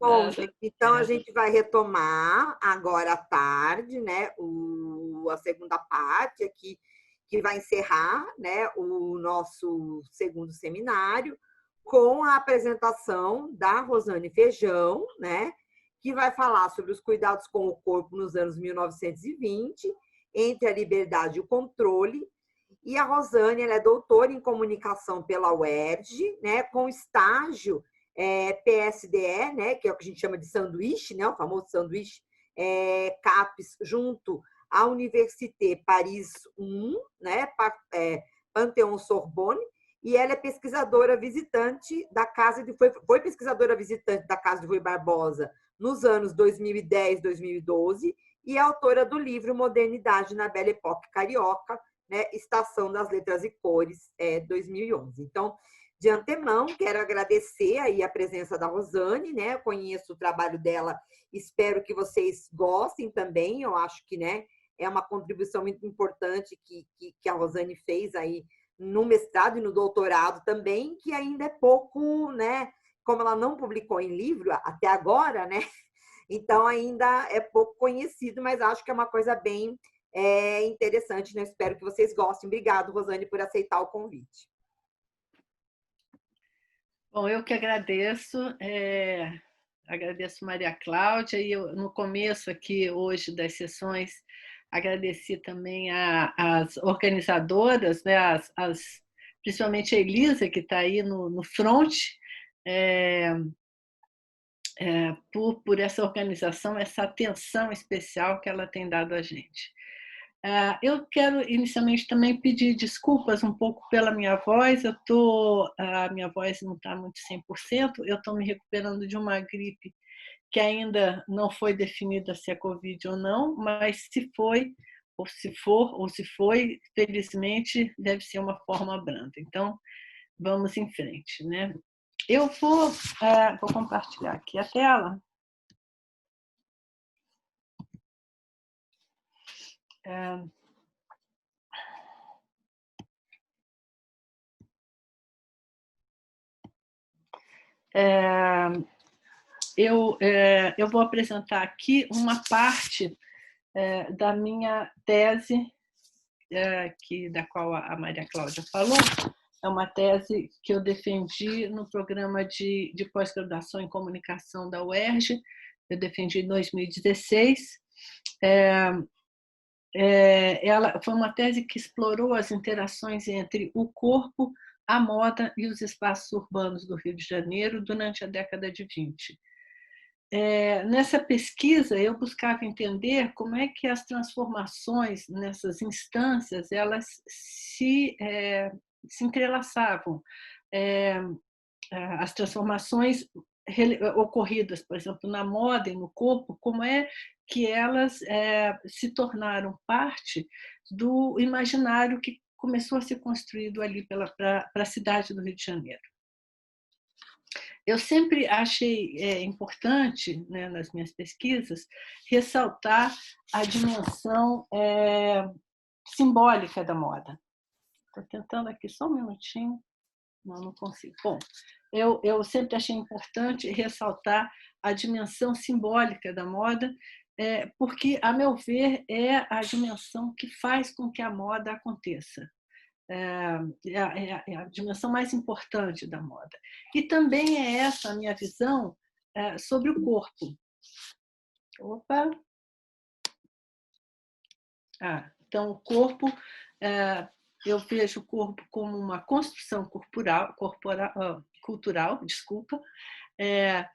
Bom, Nada gente, então a certo. gente vai retomar agora à tarde, né, a segunda parte aqui, que vai encerrar, né, o nosso segundo seminário, com a apresentação da Rosane Feijão, né, que vai falar sobre os cuidados com o corpo nos anos 1920, entre a liberdade e o controle. E a Rosane, ela é doutora em comunicação pela UERJ, né, com estágio PSDE, né, que é o que a gente chama de sanduíche, né, o famoso sanduíche CAPES, junto à Université Paris 1, né, Pantheon Sorbonne, e ela é pesquisadora visitante da Casa de foi pesquisadora visitante da Casa de Rui Barbosa nos anos 2010, 2012, e é autora do livro Modernidade na Belle Époque Carioca, né, Estação das Letras e Cores, 2011. Então, de antemão, quero agradecer aí a presença da Rosane, né? Eu conheço o trabalho dela, espero que vocês gostem também. Eu acho que, né, é uma contribuição muito importante que a Rosane fez aí no mestrado e no doutorado também, que ainda é pouco, né? Como ela não publicou em livro até agora, né? Então ainda é pouco conhecido, mas acho que é uma coisa bem interessante, né? Espero que vocês gostem. Obrigado, Rosane, por aceitar o convite. Bom, eu que agradeço, agradeço Maria Cláudia, e eu, no começo aqui hoje das sessões, agradeci também as organizadoras, né, principalmente a Elisa, que está aí no front, é, por essa organização, essa atenção especial que ela tem dado a gente. Eu quero inicialmente também pedir desculpas um pouco pela minha voz. A minha voz não está muito 100%. Eu estou me recuperando de uma gripe que ainda não foi definida se é Covid ou não, mas se foi, ou se for, ou se foi, felizmente deve ser uma forma branda. Então, vamos em frente, né? Eu vou compartilhar aqui a tela. É, é, eu vou apresentar aqui uma parte da minha tese, da qual a Maria Cláudia falou. É uma tese que eu defendi no programa de pós-graduação em comunicação da UERJ, eu defendi em 2016. Ela foi uma tese que explorou as interações entre o corpo, a moda e os espaços urbanos do Rio de Janeiro durante a década de 20. Nessa pesquisa, eu buscava entender como é que as transformações nessas instâncias elas se entrelaçavam. As transformações ocorridas, por exemplo, na moda e no corpo, como é que elas se tornaram parte do imaginário que começou a ser construído ali para a cidade do Rio de Janeiro. Eu sempre achei importante, né, nas minhas pesquisas, ressaltar a dimensão simbólica da moda. Estou tentando aqui só um minutinho. Não consigo. Bom, eu sempre achei importante ressaltar a dimensão simbólica da moda, porque, a meu ver, é a dimensão que faz com que a moda aconteça. É a dimensão mais importante da moda. E também é essa a minha visão sobre o corpo. Opa! Então, o corpo, eu vejo o corpo como uma construção cultural, desculpa. É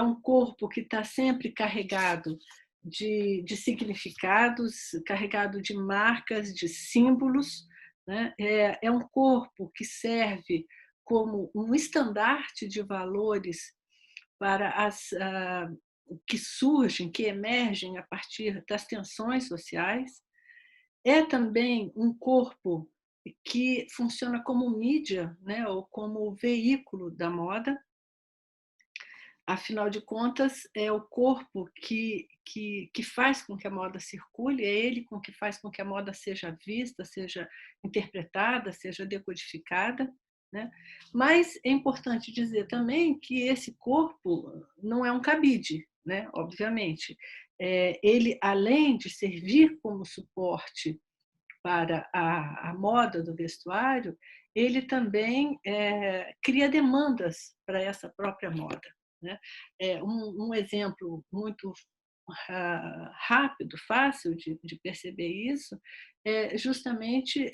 um corpo que está sempre carregado de significados, carregado de marcas, de símbolos, né? É um corpo que serve como um estandarte de valores para que surgem, que emergem a partir das tensões sociais. É também um corpo que funciona como mídia, né, ou como veículo da moda. Afinal de contas, é o corpo que faz com que a moda circule, é ele com que faz com que a moda seja vista, seja interpretada, seja decodificada. né? Mas é importante dizer também que esse corpo não é um cabide, né? Obviamente. Ele, além de servir como suporte para a moda do vestuário, ele também cria demandas para essa própria moda, né? Um exemplo muito rápido, fácil de perceber isso, é justamente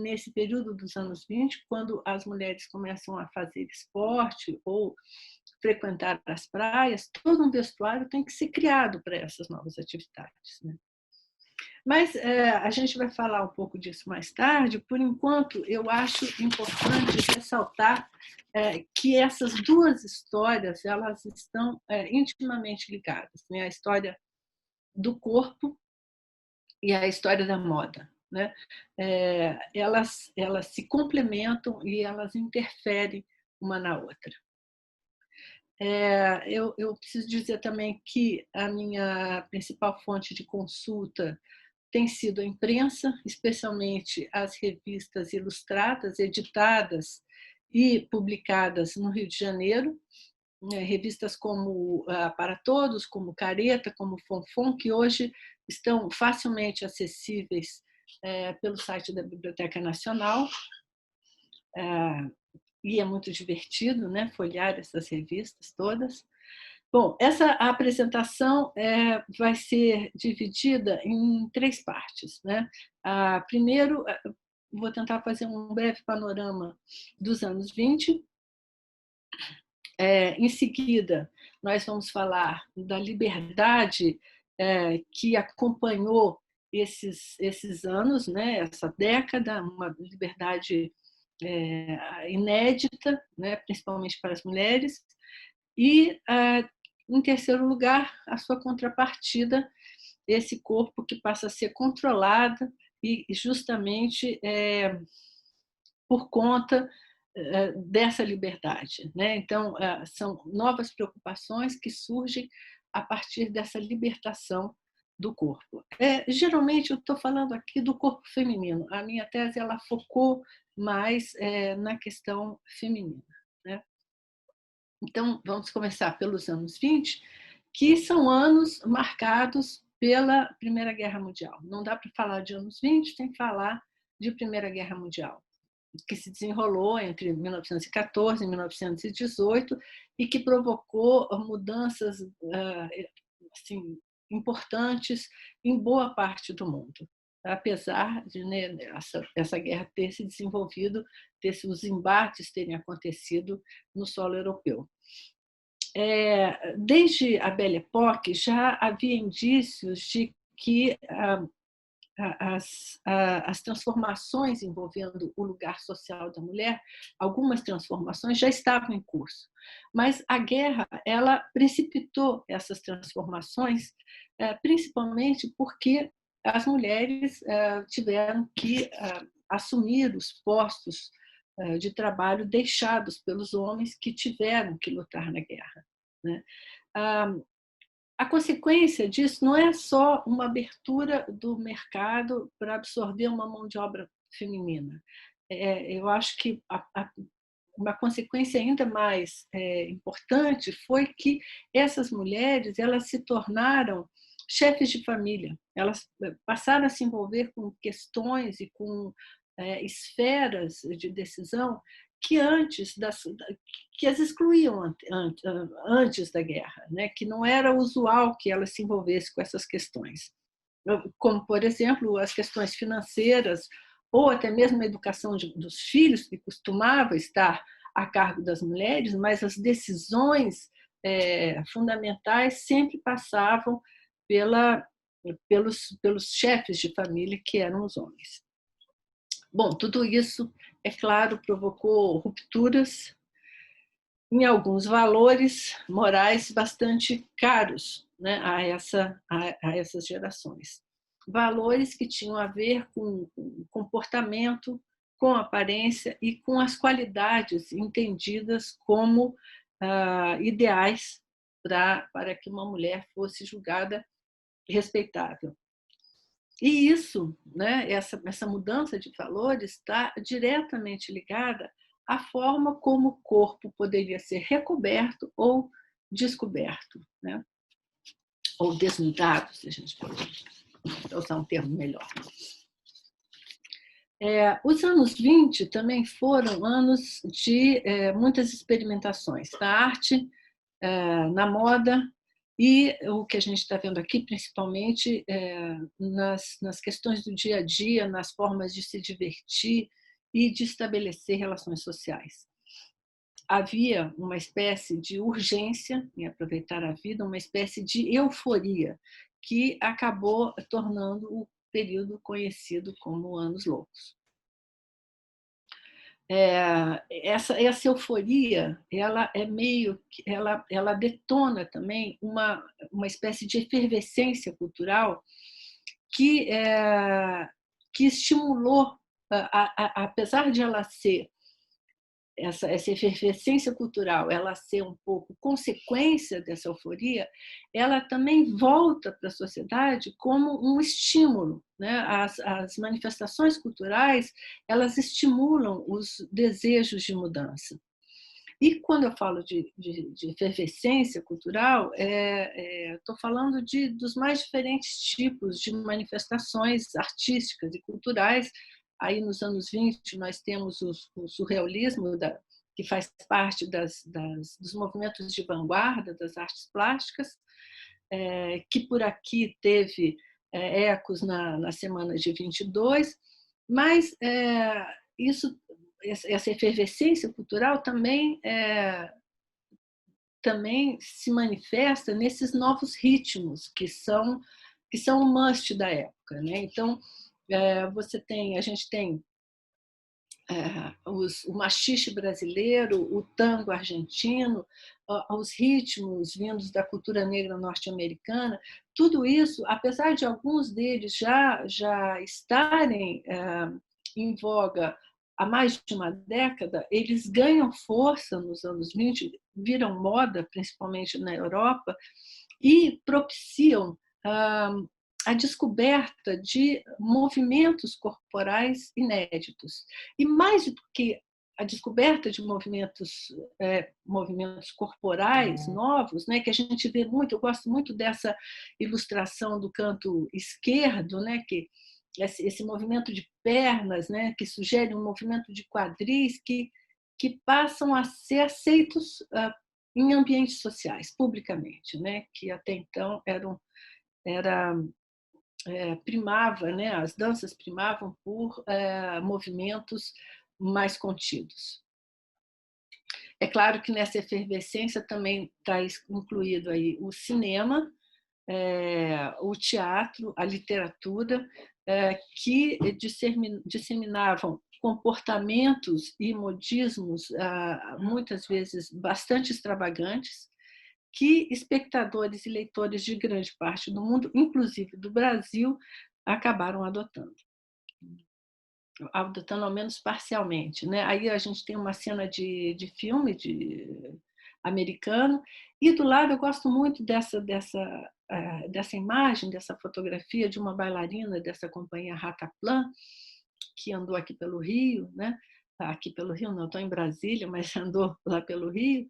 nesse período dos anos 20, quando as mulheres começam a fazer esporte ou frequentar as praias, todo um vestuário tem que ser criado para essas novas atividades, né? Mas a gente vai falar um pouco disso mais tarde. Por enquanto, eu acho importante ressaltar que essas duas histórias elas estão intimamente ligadas, né? A história do corpo e a história da moda, né? Elas se complementam e elas interferem uma na outra. Eu preciso dizer também que a minha principal fonte de consulta tem sido a imprensa, especialmente as revistas ilustradas, editadas e publicadas no Rio de Janeiro, revistas como Para Todos, como Careta, como Fonfon, que hoje estão facilmente acessíveis pelo site da Biblioteca Nacional, e é muito divertido, né, folhear essas revistas todas. Bom, essa apresentação vai ser dividida em 3 partes, né? Primeiro, vou tentar fazer um breve panorama dos anos 20. Em seguida, nós vamos falar da liberdade que acompanhou esses anos, né? Essa década, uma liberdade inédita, né? Principalmente para as mulheres. E, em terceiro lugar, a sua contrapartida, esse corpo que passa a ser controlado e justamente por conta dessa liberdade, né? Então, são novas preocupações que surgem a partir dessa libertação do corpo. Geralmente, eu estou falando aqui do corpo feminino. A minha tese ela focou mais na questão feminina, né? Então, vamos começar pelos anos 20, que são anos marcados pela Primeira Guerra Mundial. Não dá para falar de anos 20 sem falar de Primeira Guerra Mundial, que se desenrolou entre 1914 e 1918 e que provocou mudanças assim, importantes em boa parte do mundo, apesar de essa guerra ter se desenvolvido, os embates terem acontecido no solo europeu. Desde a Belle Époque já havia indícios de que as transformações envolvendo o lugar social da mulher, algumas transformações já estavam em curso, mas a guerra ela precipitou essas transformações, principalmente porque as mulheres tiveram que assumir os postos de trabalho deixados pelos homens que tiveram que lutar na guerra, né? A consequência disso não é só uma abertura do mercado para absorver uma mão de obra feminina. Eu acho que uma consequência ainda mais importante foi que essas mulheres elas se tornaram chefes de família. Elas passaram a se envolver com questões e com esferas de decisão que que as excluíam antes da guerra, né? Que não era usual que elas se envolvessem com essas questões, como, por exemplo, as questões financeiras ou até mesmo a educação dos filhos, que costumava estar a cargo das mulheres, mas as decisões fundamentais sempre passavam pelos chefes de família, que eram os homens. Bom, tudo isso, é claro, provocou rupturas em alguns valores morais bastante caros, né, a essas gerações. Valores que tinham a ver com o comportamento, com a aparência e com as qualidades entendidas como ideais para que uma mulher fosse julgada respeitável. E isso, né, essa mudança de valores está diretamente ligada a forma como o corpo poderia ser recoberto ou descoberto, né? Ou desnudado, se a gente pode usar um termo melhor. Os anos 20 também foram anos de muitas experimentações na arte, na moda e o que a gente está vendo aqui, principalmente nas questões do dia a dia, nas formas de se divertir e de estabelecer relações sociais. Havia uma espécie de urgência em aproveitar a vida, uma espécie de euforia que acabou tornando o período conhecido como Anos Loucos. Essa euforia, ela é meio, ela detona também uma espécie de efervescência cultural que estimulou, apesar de ela ser essa efervescência cultural, ela ser um pouco consequência dessa euforia, ela também volta para a sociedade como um estímulo, né? As manifestações culturais, elas estimulam os desejos de mudança. E quando eu falo de efervescência cultural, estou falando dos mais diferentes tipos de manifestações artísticas e culturais. Aí, nos anos 20, nós temos o surrealismo, que faz parte dos movimentos de vanguarda das artes plásticas, que por aqui teve ecos na semana de 22, mas essa efervescência cultural também se manifesta nesses novos ritmos que são o must da época, né? Então, a gente tem o machixe brasileiro, o tango argentino, os ritmos vindos da cultura negra norte-americana, tudo isso, apesar de alguns deles já estarem em voga há mais de uma década, eles ganham força nos anos 20, viram moda, principalmente na Europa, e propiciam a descoberta de movimentos corporais inéditos. E mais do que a descoberta de movimentos corporais novos, né, que a gente vê muito, eu gosto muito dessa ilustração do canto esquerdo, né, que esse movimento de pernas, né, que sugere um movimento de quadris que passam a ser aceitos em ambientes sociais, publicamente, né, que até então primava, né, as danças primavam por movimentos mais contidos. É claro que nessa efervescência também está incluído aí o cinema, o teatro, a literatura, que disseminavam comportamentos e modismos muitas vezes bastante extravagantes, que espectadores e leitores de grande parte do mundo, inclusive do Brasil, acabaram adotando ao menos parcialmente, né? Aí a gente tem uma cena de filme americano, e do lado eu gosto muito dessa imagem, dessa fotografia de uma bailarina dessa companhia Rataplan, que andou aqui pelo Rio, né? Aqui pelo Rio, não estou em Brasília, mas andou lá pelo Rio,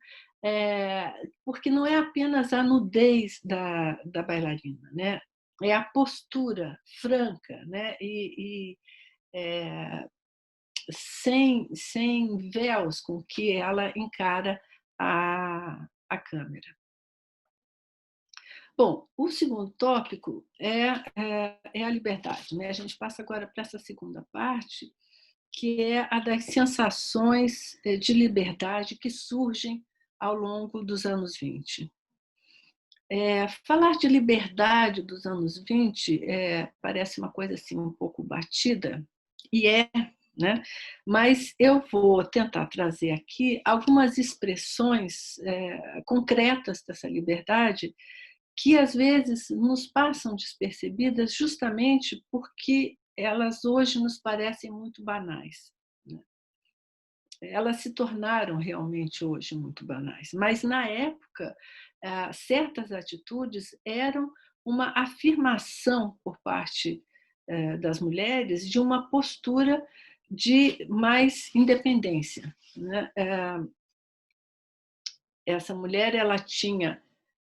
porque não é apenas a nudez da bailarina, né? É a postura franca, né? Sem véus com que ela encara a câmera. Bom, o segundo tópico é a liberdade, né? A gente passa agora para essa segunda parte, que é a das sensações de liberdade que surgem ao longo dos anos 20. Falar de liberdade dos anos 20 parece uma coisa assim um pouco batida, e né? Mas eu vou tentar trazer aqui algumas expressões concretas dessa liberdade que às vezes nos passam despercebidas justamente porque elas hoje nos parecem muito banais, né? Elas se tornaram realmente hoje muito banais, mas na época certas atitudes eram uma afirmação por parte das mulheres de uma postura de mais independência, né? Essa mulher ela tinha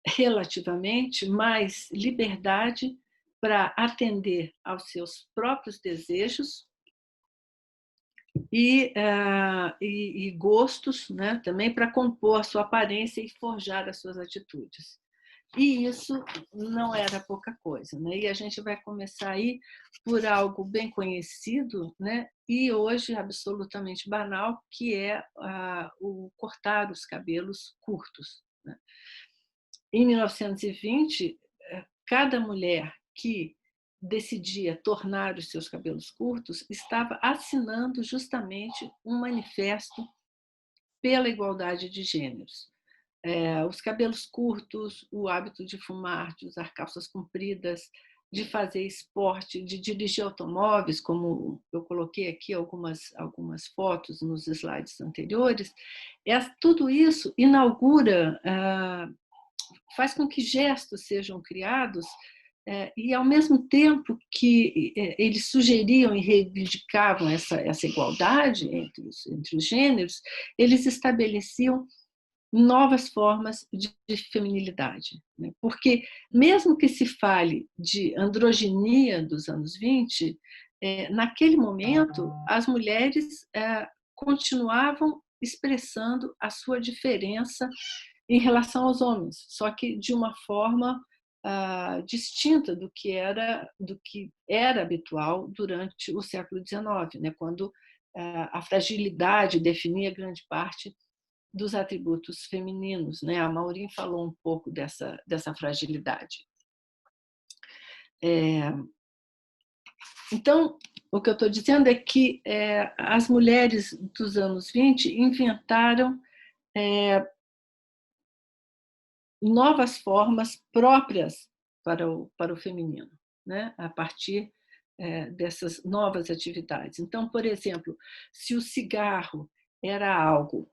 relativamente mais liberdade para atender aos seus próprios desejos e gostos, né? Também para compor a sua aparência e forjar as suas atitudes. E isso não era pouca coisa, né? E a gente vai começar aí por algo bem conhecido, né? E hoje absolutamente banal, que é o cortar os cabelos curtos, né? Em 1920, cada mulher que decidia tornar os seus cabelos curtos estava assinando justamente um manifesto pela igualdade de gêneros. Os cabelos curtos, o hábito de fumar, de usar calças compridas, de fazer esporte, de dirigir automóveis, como eu coloquei aqui algumas fotos nos slides anteriores, tudo isso inaugura, faz com que gestos sejam criados e, ao mesmo tempo que eles sugeriam e reivindicavam essa igualdade entre os gêneros, eles estabeleciam novas formas de feminilidade. Né? Porque, mesmo que se fale de androginia dos anos 20, naquele momento, as mulheres continuavam expressando a sua diferença em relação aos homens, só que de uma forma distinta do que era habitual durante o século XIX, né? Quando a fragilidade definia grande parte dos atributos femininos, né? A Maureen falou um pouco dessa fragilidade. Então, o que eu estou dizendo é que as mulheres dos anos 20 inventaram novas formas próprias para o feminino, né? A partir dessas novas atividades. Então, por exemplo, se o cigarro era algo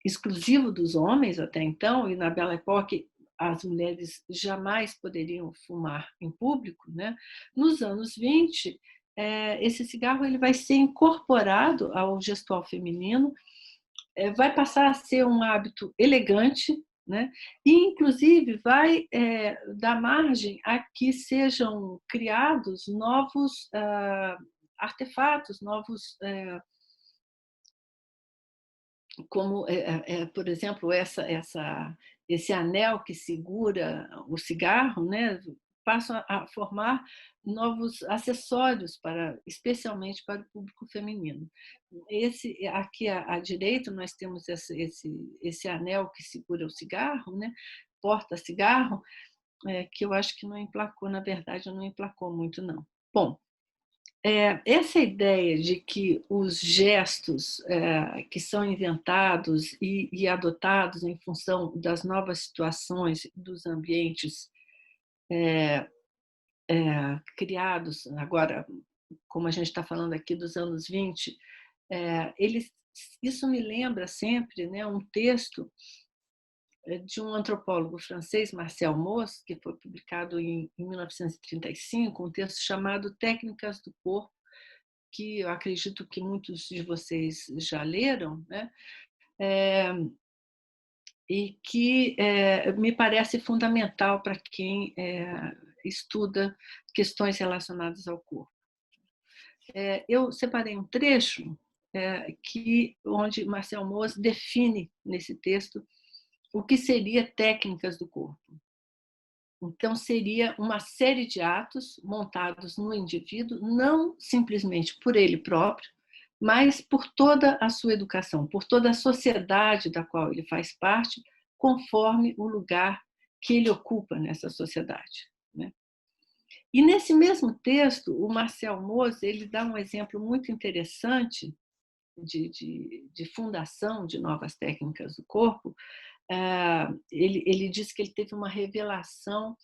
exclusivo dos homens até então, e na Belle Époque as mulheres jamais poderiam fumar em público, né? Nos anos 20, esse cigarro ele vai ser incorporado ao gestual feminino, vai passar a ser um hábito elegante, né? E, inclusive, vai dar margem a que sejam criados novos artefatos, novos como, por exemplo, esse anel que segura o cigarro, né, passam a formar novos acessórios especialmente para o público feminino. Aqui à direita nós temos esse anel que segura o cigarro, né, porta-cigarro, que eu acho que não emplacou, na verdade, não emplacou muito, não. Bom, essa ideia de que os gestos que são inventados e adotados em função das novas situações, dos ambientes criados, agora, como a gente está falando aqui dos anos 20, isso me lembra sempre, né, um texto de um antropólogo francês, Marcel Mauss, que foi publicado em 1935, um texto chamado Técnicas do Corpo, que eu acredito que muitos de vocês já leram, né? E que me parece fundamental para quem estuda questões relacionadas ao corpo. Eu separei um trecho onde Marcel Mauss define nesse texto o que seria técnicas do corpo. Então, seria uma série de atos montados no indivíduo, não simplesmente por ele próprio, mas por toda a sua educação, por toda a sociedade da qual ele faz parte, conforme o lugar que ele ocupa nessa sociedade. Né? E nesse mesmo texto, o Marcel Mauss ele dá um exemplo muito interessante de fundação de novas técnicas do corpo. Ele diz que ele teve uma revelação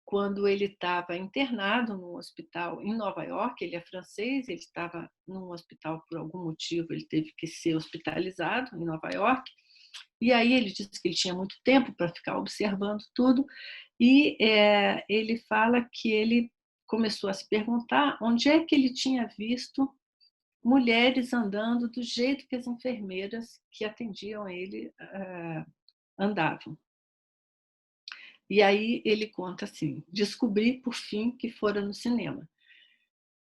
quando ele estava internado num hospital em Nova York. Ele é francês, ele estava num hospital por algum motivo, ele teve que ser hospitalizado em Nova York. E aí ele disse que ele tinha muito tempo para ficar observando tudo, e ele fala que ele começou a se perguntar onde é que ele tinha visto mulheres andando do jeito que as enfermeiras que atendiam ele andavam. E aí ele conta assim: descobri, por fim, que fora no cinema.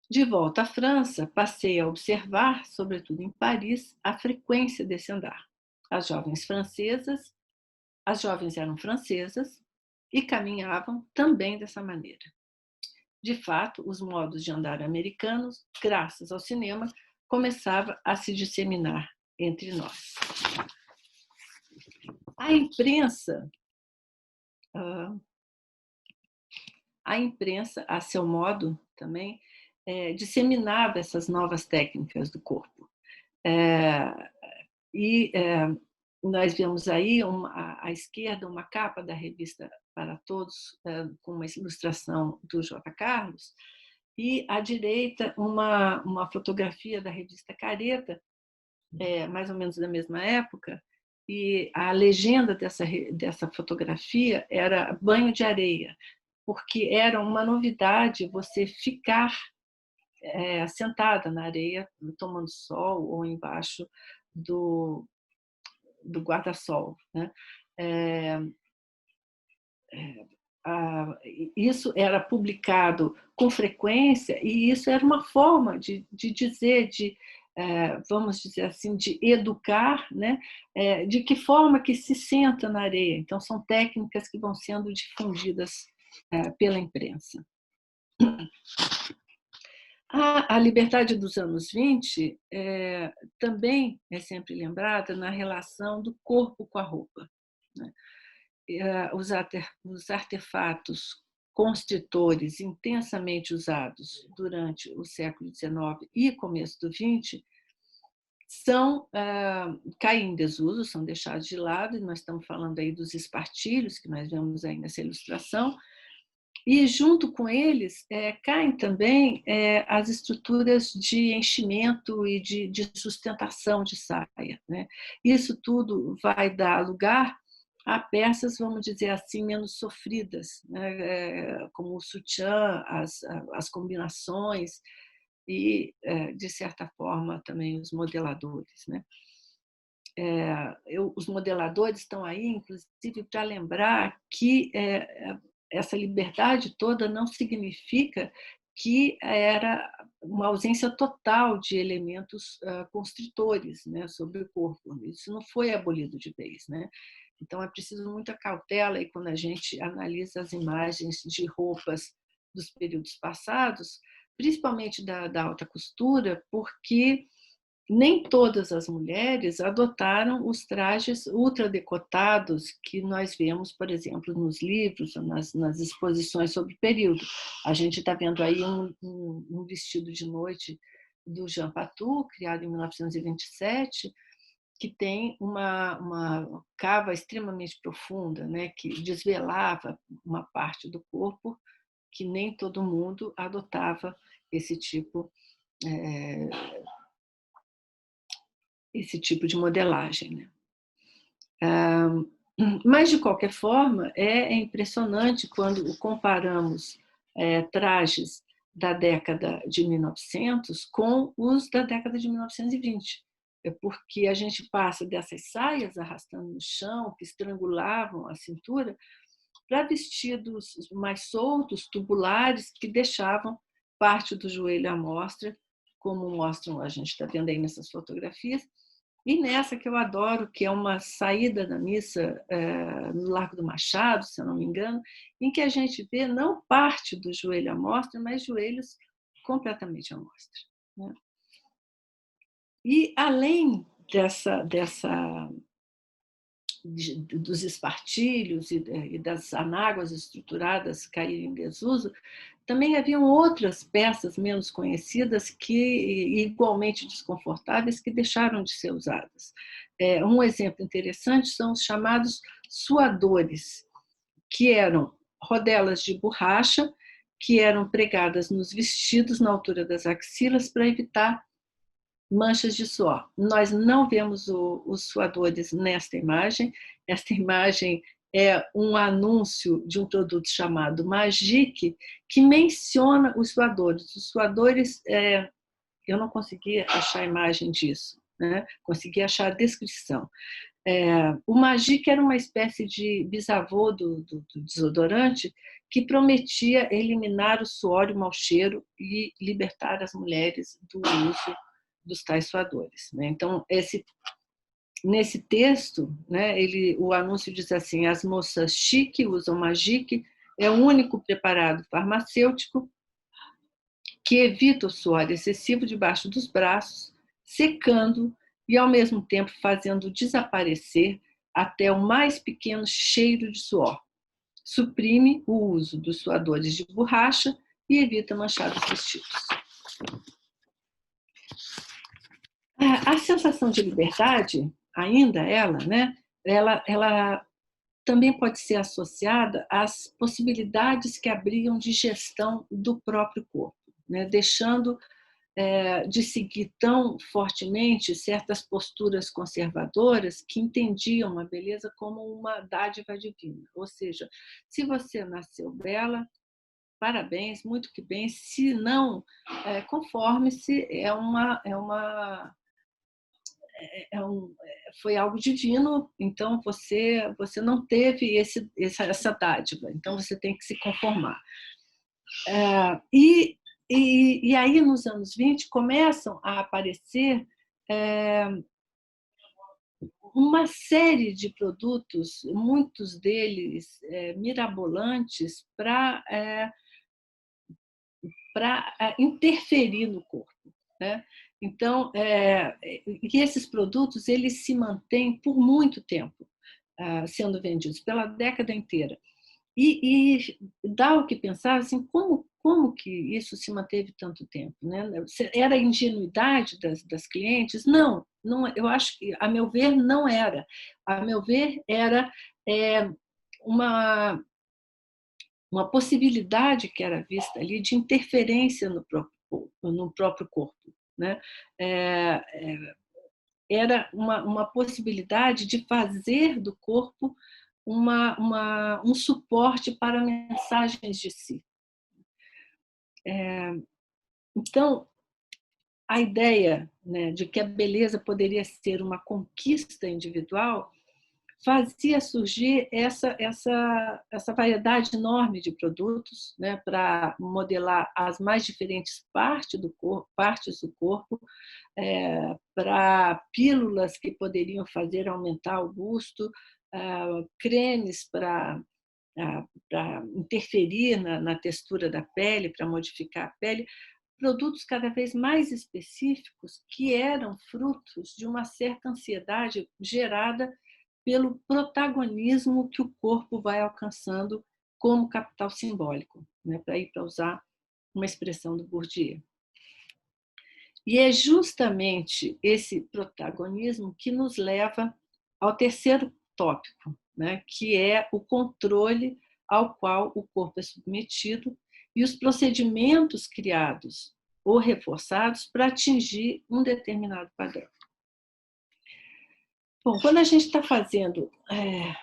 De volta à França, passei a observar, sobretudo em Paris, a frequência desse andar. As jovens eram francesas e caminhavam também dessa maneira. De fato, os modos de andar americanos, graças ao cinema, começava a se disseminar entre nós. A imprensa, a seu modo também, disseminava essas novas técnicas do corpo. Nós vemos aí à esquerda uma capa da revista Para Todos, com uma ilustração do J. Carlos, e à direita uma fotografia da revista Careta, mais ou menos da mesma época, e a legenda dessa fotografia era banho de areia, porque era uma novidade você ficar sentada na areia, tomando sol ou embaixo do guarda-sol, né? Isso era publicado com frequência e isso era uma forma de dizer, vamos dizer assim, de educar, né? De que forma que se senta na areia. Então, são técnicas que vão sendo difundidas pela imprensa. A liberdade dos anos 20 também é sempre lembrada na relação do corpo com a roupa, né? Os artefatos constritores intensamente usados durante o século XIX e começo do XX caem em desuso, são deixados de lado, e nós estamos falando aí dos espartilhos, que nós vemos aí nessa ilustração, e junto com eles caem também as estruturas de enchimento e de sustentação de saia, né? Isso tudo vai dar lugar a peças, vamos dizer assim, menos sofridas, né? Como o sutiã, as combinações e, de certa forma, também os modeladores, né? Os modeladores estão aí, inclusive, para lembrar que essa liberdade toda não significa que era uma ausência total de elementos constritores, né, sobre o corpo. Isso não foi abolido de vez, né? Então, é preciso muita cautela aí quando a gente analisa as imagens de roupas dos períodos passados, principalmente da alta costura, porque nem todas as mulheres adotaram os trajes ultradecotados que nós vemos, por exemplo, nos livros, nas exposições sobre o período. A gente está vendo aí um vestido de noite do Jean Patou, criado em 1927, que tem uma cava extremamente profunda, né, que desvelava uma parte do corpo que nem todo mundo adotava esse tipo de modelagem, né? Mas, de qualquer forma, é impressionante quando comparamos trajes da década de 1900 com os da década de 1920, porque a gente passa dessas saias arrastando no chão, que estrangulavam a cintura, para vestidos mais soltos, tubulares, que deixavam parte do joelho à mostra, como mostram, a gente está vendo aí nessas fotografias, e nessa que eu adoro, que é uma saída da missa no Largo do Machado, se eu não me engano, em que a gente vê não parte do joelho à mostra, mas joelhos completamente à mostra, né? E além dos espartilhos e das anáguas estruturadas caírem em desuso, também haviam outras peças menos conhecidas que igualmente desconfortáveis que deixaram de ser usadas. Um exemplo interessante são os chamados suadores, que eram rodelas de borracha que eram pregadas nos vestidos na altura das axilas para evitar manchas de suor. Nós não vemos os suadores nesta imagem. Esta imagem é um anúncio de um produto chamado Magic, que menciona os suadores. Os suadores eu não conseguia achar a imagem disso, né? Consegui achar a descrição. O Magic era uma espécie de bisavô do desodorante que prometia eliminar o suor e o mau cheiro e libertar as mulheres do uso dos tais suadores, né? Então, nesse texto, né, o anúncio diz assim: as moças chique usam Magic, é o único preparado farmacêutico que evita o suor excessivo debaixo dos braços, secando e, ao mesmo tempo, fazendo desaparecer até o mais pequeno cheiro de suor. Suprime o uso dos suadores de borracha e evita manchar os vestidos. A sensação de liberdade, ainda ela, né, ela também pode ser associada às possibilidades que abriam de gestão do próprio corpo, né, deixando de seguir tão fortemente certas posturas conservadoras que entendiam a beleza como uma dádiva divina. Ou seja, se você nasceu bela, parabéns, muito que bem. Se não, conforme-se, foi algo divino, então você não teve essa dádiva, então você tem que se conformar. E aí, nos anos 20, começam a aparecer uma série de produtos, muitos deles mirabolantes, para interferir no corpo, né? Então, e esses produtos eles se mantêm por muito tempo sendo vendidos, pela década inteira. E dá o que pensar, assim, como que isso se manteve tanto tempo, né? Era ingenuidade das clientes? Não, eu acho que, a meu ver, não era. A meu ver, era uma possibilidade que era vista ali de interferência no próprio corpo, né? Era uma possibilidade de fazer do corpo um suporte para mensagens de si. Então, a ideia, né, de que a beleza poderia ser uma conquista individual fazia surgir essa variedade enorme de produtos, né, para modelar as mais diferentes partes do corpo, para pílulas que poderiam fazer aumentar o busto, cremes para interferir na textura da pele, para modificar a pele, produtos cada vez mais específicos que eram frutos de uma certa ansiedade gerada pelo protagonismo que o corpo vai alcançando como capital simbólico, né, para usar uma expressão do Bourdieu. E é justamente esse protagonismo que nos leva ao terceiro tópico, né, que é o controle ao qual o corpo é submetido e os procedimentos criados ou reforçados para atingir um determinado padrão. Bom, quando a gente está fazendo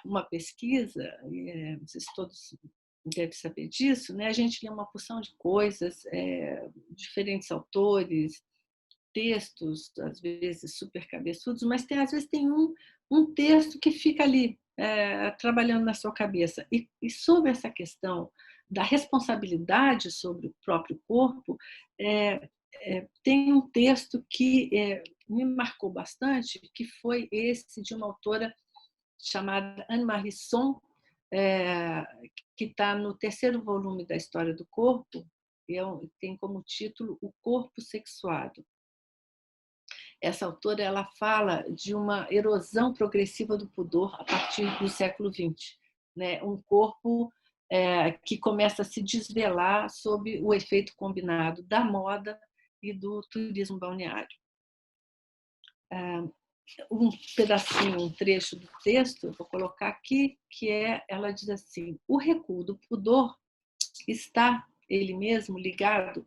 uma pesquisa, vocês todos devem saber disso, né? A gente lê uma porção de coisas, diferentes autores, textos, às vezes super cabeçudos, mas às vezes tem um texto que fica ali, trabalhando na sua cabeça. E sobre essa questão da responsabilidade sobre o próprio corpo, tem um texto que me marcou bastante, que foi esse de uma autora chamada Anne-Marie Son, que está no terceiro volume da História do Corpo, e tem como título O Corpo Sexuado. Essa autora ela fala de uma erosão progressiva do pudor a partir do século XX, né? Um corpo que começa a se desvelar sob o efeito combinado da moda e do turismo balneário. Um pedacinho, um trecho do texto, eu vou colocar aqui, que ela diz assim: o recuo do pudor está, ele mesmo, ligado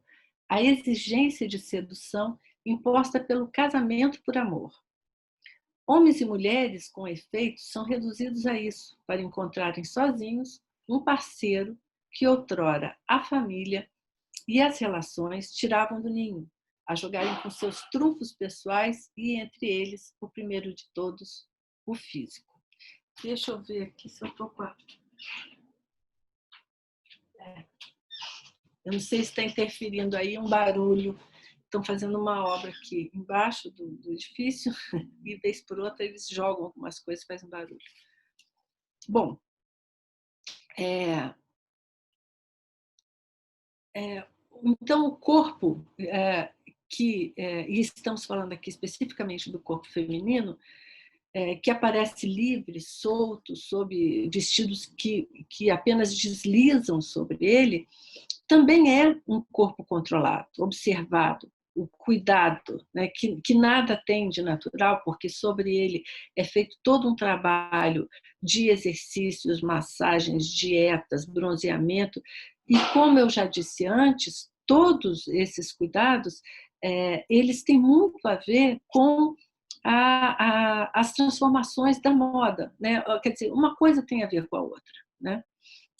à exigência de sedução imposta pelo casamento por amor. Homens e mulheres, com efeito, são reduzidos a isso, para encontrarem sozinhos um parceiro que outrora a família e as relações tiravam do ninho, a jogarem com seus trunfos pessoais e, entre eles, o primeiro de todos, o físico. Deixa eu ver aqui se eu estou com a... Eu não sei se está interferindo aí um barulho. Estão fazendo uma obra aqui embaixo do edifício e, vez por outra, eles jogam algumas coisas e fazem barulho. Bom, então o corpo, e estamos falando aqui especificamente do corpo feminino, que aparece livre, solto, sob vestidos que apenas deslizam sobre ele, também é um corpo controlado, observado, o cuidado, né, que nada tem de natural, porque sobre ele é feito todo um trabalho de exercícios, massagens, dietas, bronzeamento, e como eu já disse antes, todos esses cuidados, eles têm muito a ver com as transformações da moda, né? Quer dizer, uma coisa tem a ver com a outra, né?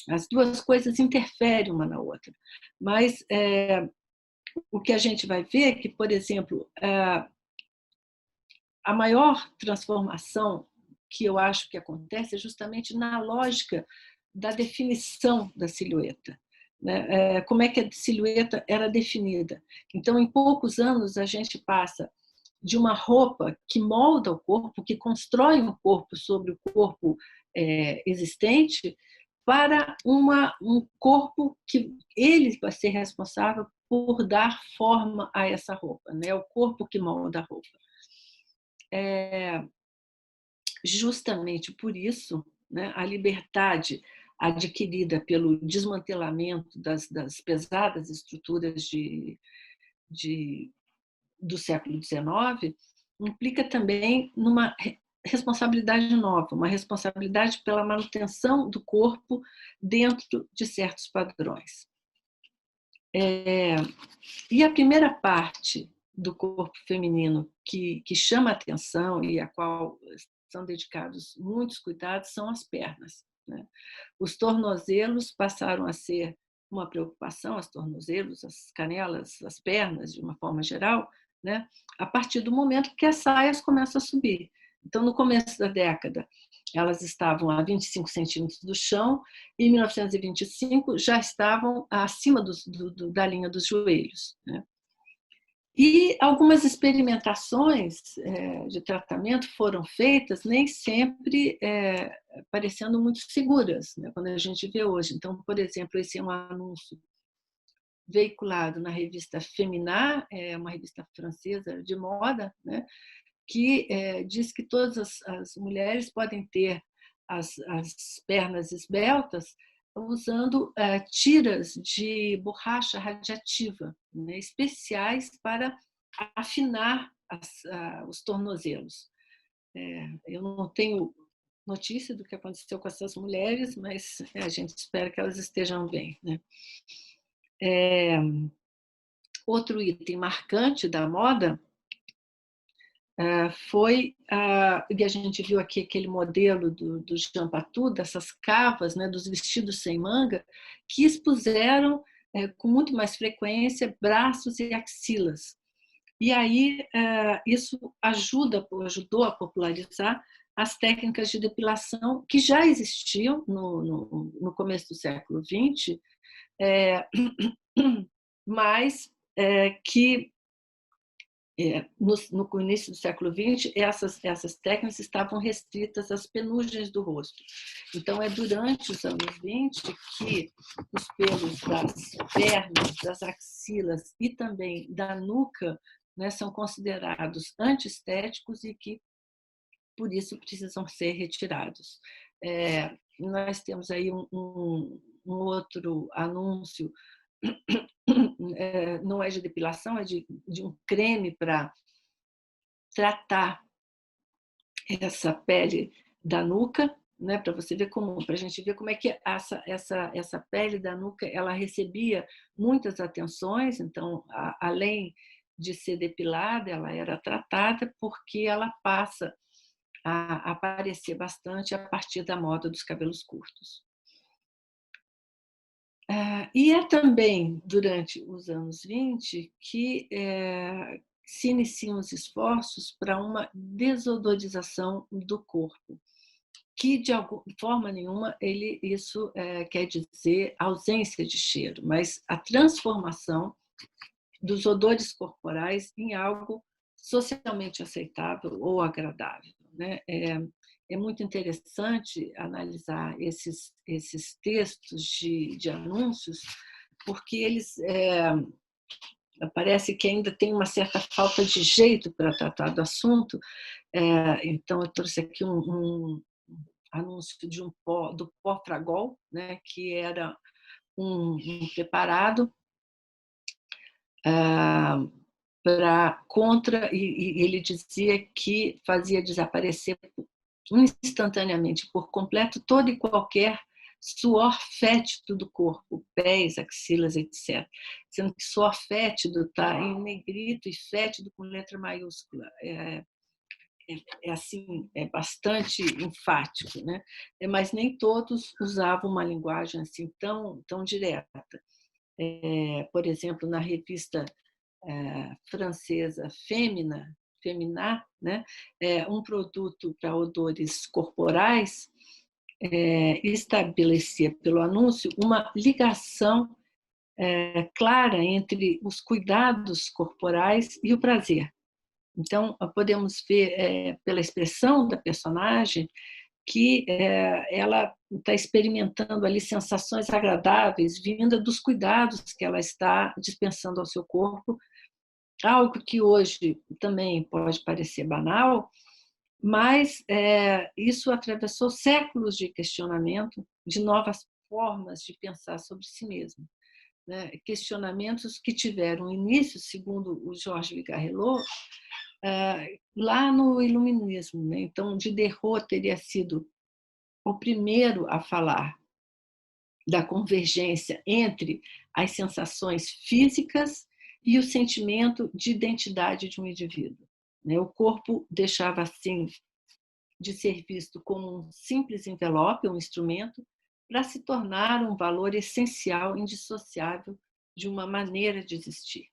As duas coisas interferem uma na outra. Mas o que a gente vai ver é que, por exemplo, a maior transformação que eu acho que acontece é justamente na lógica da definição da silhueta. Né? Como é que a silhueta era definida. Então, em poucos anos, a gente passa de uma roupa que molda o corpo, que constrói um corpo sobre o corpo existente, para um corpo que ele vai ser responsável por dar forma a essa roupa, né? O corpo que molda a roupa. Justamente por isso, né, a liberdade adquirida pelo desmantelamento das pesadas estruturas do século XIX implica também numa responsabilidade nova, uma responsabilidade pela manutenção do corpo dentro de certos padrões. E a primeira parte do corpo feminino que chama a atenção e a qual são dedicados muitos cuidados são as pernas. Né? Os tornozelos passaram a ser uma preocupação, os tornozelos, as canelas, as pernas, de uma forma geral, né? A partir do momento que as saias começam a subir. Então, no começo da década, elas estavam a 25 centímetros do chão e em 1925 já estavam acima da linha dos joelhos. Né? E algumas experimentações de tratamento foram feitas, nem sempre parecendo muito seguras, né, quando a gente vê hoje. Então, por exemplo, esse é um anúncio veiculado na revista Femina, uma revista francesa de moda, né, que diz que todas as mulheres podem ter as pernas esbeltas usando tiras de borracha radiativa, né, especiais para afinar os tornozelos. Eu não tenho notícia do que aconteceu com essas mulheres, mas a gente espera que elas estejam bem. Né? Outro item marcante da moda foi, e a gente viu aqui aquele modelo do Jean Patou, dessas cavas, né, dos vestidos sem manga, que expuseram com muito mais frequência braços e axilas. E aí isso ajudou a popularizar as técnicas de depilação que já existiam no começo do século XX, mas que no início do século XX, essas técnicas estavam restritas às penugens do rosto. Então, é durante os anos 20 que os pelos das pernas, das axilas e também da nuca, né, são considerados antiestéticos e que, por isso, precisam ser retirados. Nós temos aí um outro anúncio, não é de depilação, é de um creme para tratar essa pele da nuca, né, para você ver para a gente ver como é que essa pele da nuca ela recebia muitas atenções. Então, além de ser depilada, ela era tratada porque ela passa a aparecer bastante a partir da moda dos cabelos curtos. E é também durante os anos 20 que se iniciam os esforços para uma desodorização do corpo, que de forma nenhuma isso quer dizer ausência de cheiro, mas a transformação dos odores corporais em algo socialmente aceitável ou agradável, né? É muito interessante analisar esses textos de anúncios, porque eles parece que ainda tem uma certa falta de jeito para tratar do assunto. Então, eu trouxe aqui um anúncio do pó Fragol, né, que era um preparado contra, e ele dizia que fazia desaparecer instantaneamente, por completo, todo e qualquer suor fétido do corpo, pés, axilas, etc. Sendo que suor fétido está em negrito e fétido com letra maiúscula. Assim, é bastante enfático, né? Mas nem todos usavam uma linguagem assim tão direta. Por exemplo, na revista francesa Femina, né? Um produto para odores corporais, estabelecia pelo anúncio uma ligação clara entre os cuidados corporais e o prazer. Então, podemos ver pela expressão da personagem que ela está experimentando ali sensações agradáveis vinda dos cuidados que ela está dispensando ao seu corpo, algo que hoje também pode parecer banal, mas isso atravessou séculos de questionamento, de novas formas de pensar sobre si mesmo, né? Questionamentos que tiveram início, segundo o Georges Vigarelot, lá no Iluminismo, né? Então, Diderot teria sido o primeiro a falar da convergência entre as sensações físicas e o sentimento de identidade de um indivíduo. O corpo deixava, assim, de ser visto como um simples envelope, um instrumento, para se tornar um valor essencial, indissociável de uma maneira de existir.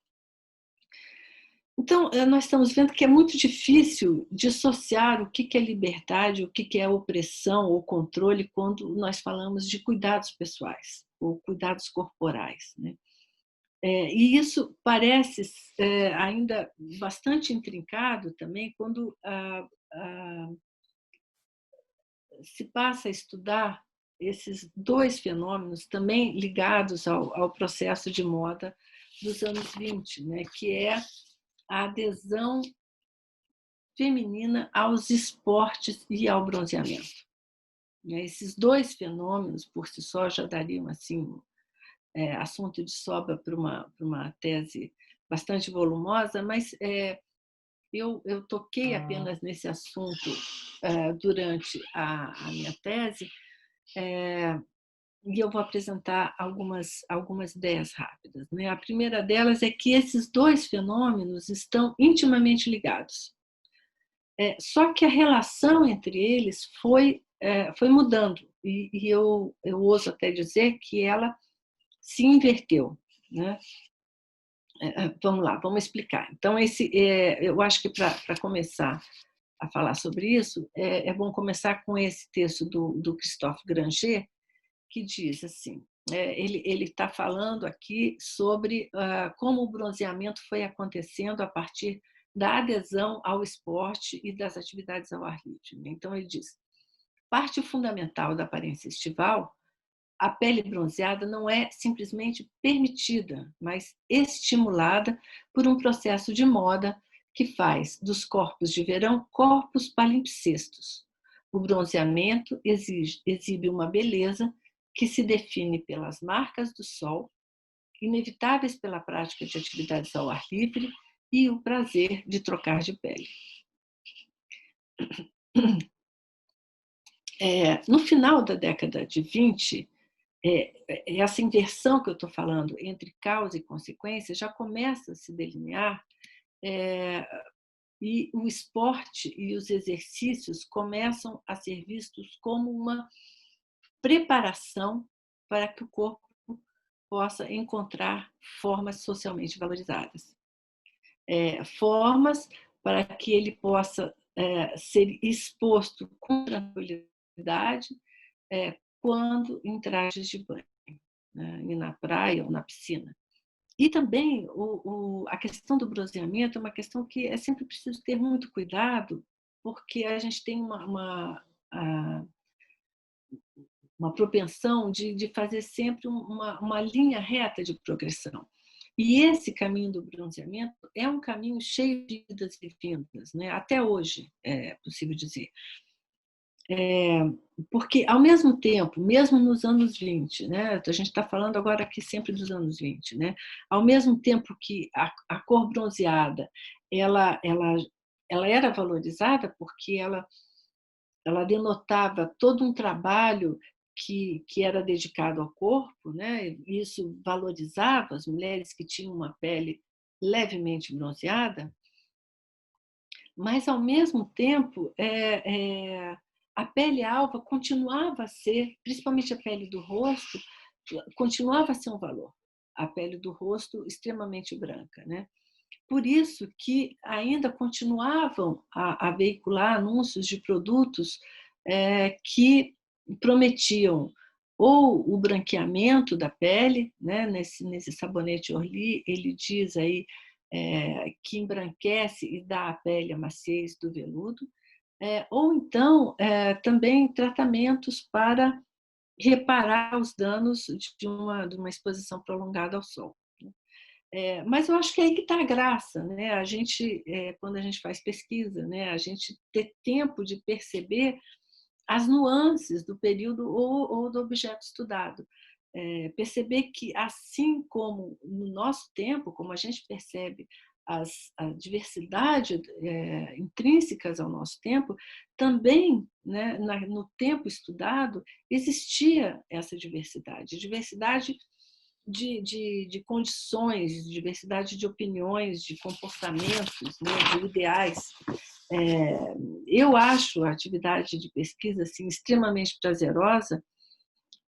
Então, nós estamos vendo que é muito difícil dissociar o que é liberdade, o que é opressão ou controle quando nós falamos de cuidados pessoais ou cuidados corporais, né? E isso parece ainda bastante intrincado também quando se passa a estudar esses dois fenômenos também ligados ao processo de moda dos anos 20, né? Que é a adesão feminina aos esportes e ao bronzeamento. Esses dois fenômenos, por si só, já dariam assim, assunto de sobra para uma tese bastante volumosa, mas eu toquei apenas nesse assunto durante a minha tese, e eu vou apresentar algumas ideias rápidas, né? A primeira delas é que esses dois fenômenos estão intimamente ligados. Só que a relação entre eles foi mudando, e eu ouso até dizer que ela se inverteu, né? Vamos lá, vamos explicar. Então, eu acho que para começar a falar sobre isso, é bom começar com esse texto do Christophe Granger, que diz assim, ele está falando aqui sobre como o bronzeamento foi acontecendo a partir da adesão ao esporte e das atividades ao ar livre. Então, ele diz, parte fundamental da aparência estival, a pele bronzeada não é simplesmente permitida, mas estimulada por um processo de moda que faz dos corpos de verão corpos palimpsestos. O bronzeamento exibe uma beleza que se define pelas marcas do sol, inevitáveis pela prática de atividades ao ar livre e o prazer de trocar de pele. No final da década de 20, essa inversão que eu estou falando entre causa e consequência já começa a se delinear, e o esporte e os exercícios começam a ser vistos como uma preparação para que o corpo possa encontrar formas socialmente valorizadas. Formas para que ele possa ser exposto com tranquilidade quando em trajes de banho, né, e na praia ou na piscina. E também a questão do bronzeamento é uma questão que é sempre preciso ter muito cuidado, porque a gente tem uma propensão de fazer sempre uma linha reta de progressão. E esse caminho do bronzeamento é um caminho cheio de idas e vindas, né? Até hoje, é possível dizer. Porque, ao mesmo tempo, mesmo nos anos 20, né? A gente está falando agora aqui sempre dos anos 20, né? Ao mesmo tempo que a cor bronzeada ela era valorizada porque ela denotava todo um trabalho que era dedicado ao corpo, né? Isso valorizava as mulheres que tinham uma pele levemente bronzeada, mas, ao mesmo tempo, a pele alva continuava a ser, principalmente a pele do rosto, continuava a ser um valor. A pele do rosto extremamente branca, né? Por isso que ainda continuavam a veicular anúncios de produtos que prometiam ou o branqueamento da pele, né? Nesse sabonete Orly, ele diz aí que embranquece e dá à pele a maciez do veludo, ou então também tratamentos para reparar os danos de uma exposição prolongada ao sol. Mas eu acho que é aí que está a graça, né? A gente, quando a gente faz pesquisa, né? A gente ter tempo de perceber as nuances do período ou do objeto estudado. Perceber que, assim como no nosso tempo, como a gente percebe a diversidade intrínsecas ao nosso tempo, também, né, no tempo estudado existia essa diversidade. Diversidade de condições, diversidade de opiniões, de comportamentos, né, de ideais. Eu acho a atividade de pesquisa assim, extremamente prazerosa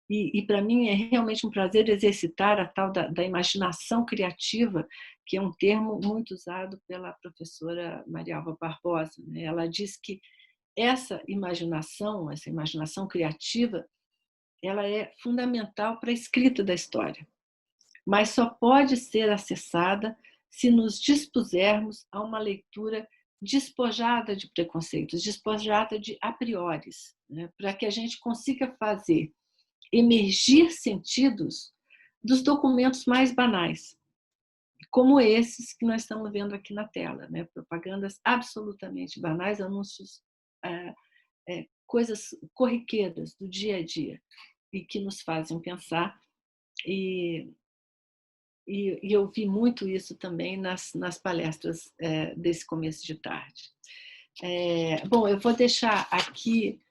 e para mim é realmente um prazer exercitar a tal da imaginação criativa, que é um termo muito usado pela professora Maria Alva Barbosa, né? Ela diz que essa imaginação criativa, ela é fundamental para a escrita da história, mas só pode ser acessada se nos dispusermos a uma leitura despojada de preconceitos, despojada de a prioris, né? Para que a gente consiga fazer emergir sentidos dos documentos mais banais, como esses que nós estamos vendo aqui na tela, né? Propagandas absolutamente banais, anúncios, coisas corriqueiras do dia a dia e que nos fazem pensar. E eu vi muito isso também nas palestras desse começo de tarde. Bom, eu vou deixar aqui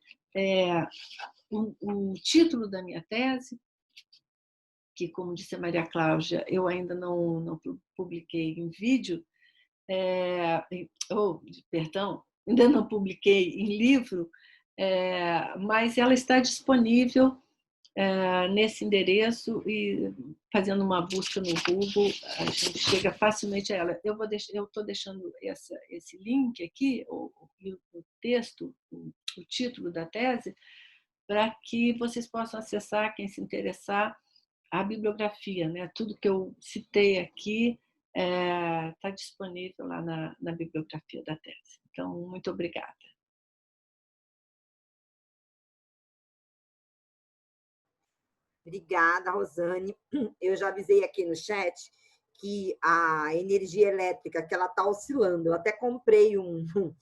o título da minha tese, que, como disse a Maria Cláudia, eu ainda não publiquei em vídeo, perdão, ainda não publiquei em livro, mas ela está disponível nesse endereço e fazendo uma busca no Google, a gente chega facilmente a ela. Eu estou deixando esse link aqui, o texto, o título da tese, para que vocês possam acessar, quem se interessar, a bibliografia, né? Tudo que eu citei aqui está disponível lá na bibliografia da tese. Então, muito obrigada. Obrigada, Rosane. Eu já avisei aqui no chat que a energia elétrica que ela está oscilando. Eu até comprei com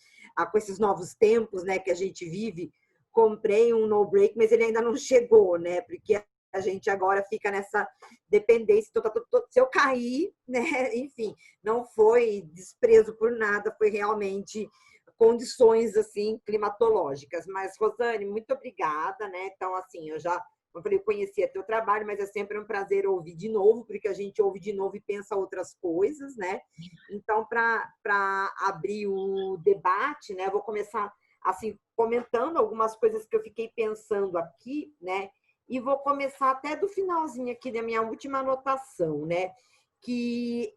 esses novos tempos, né, que a gente vive, comprei um no break, mas ele ainda não chegou, né? Porque a gente agora fica nessa dependência. Se eu cair, né? Enfim, não foi desprezo por nada, foi realmente condições assim climatológicas. Mas, Rosane, muito obrigada, né? Então, assim, eu falei, eu conhecia teu trabalho, mas é sempre um prazer ouvir de novo, porque a gente ouve de novo e pensa outras coisas, né? Então, para abrir o debate, né, eu vou começar assim comentando algumas coisas que eu fiquei pensando aqui, né? e vou começar até do finalzinho aqui da minha última anotação, né? Que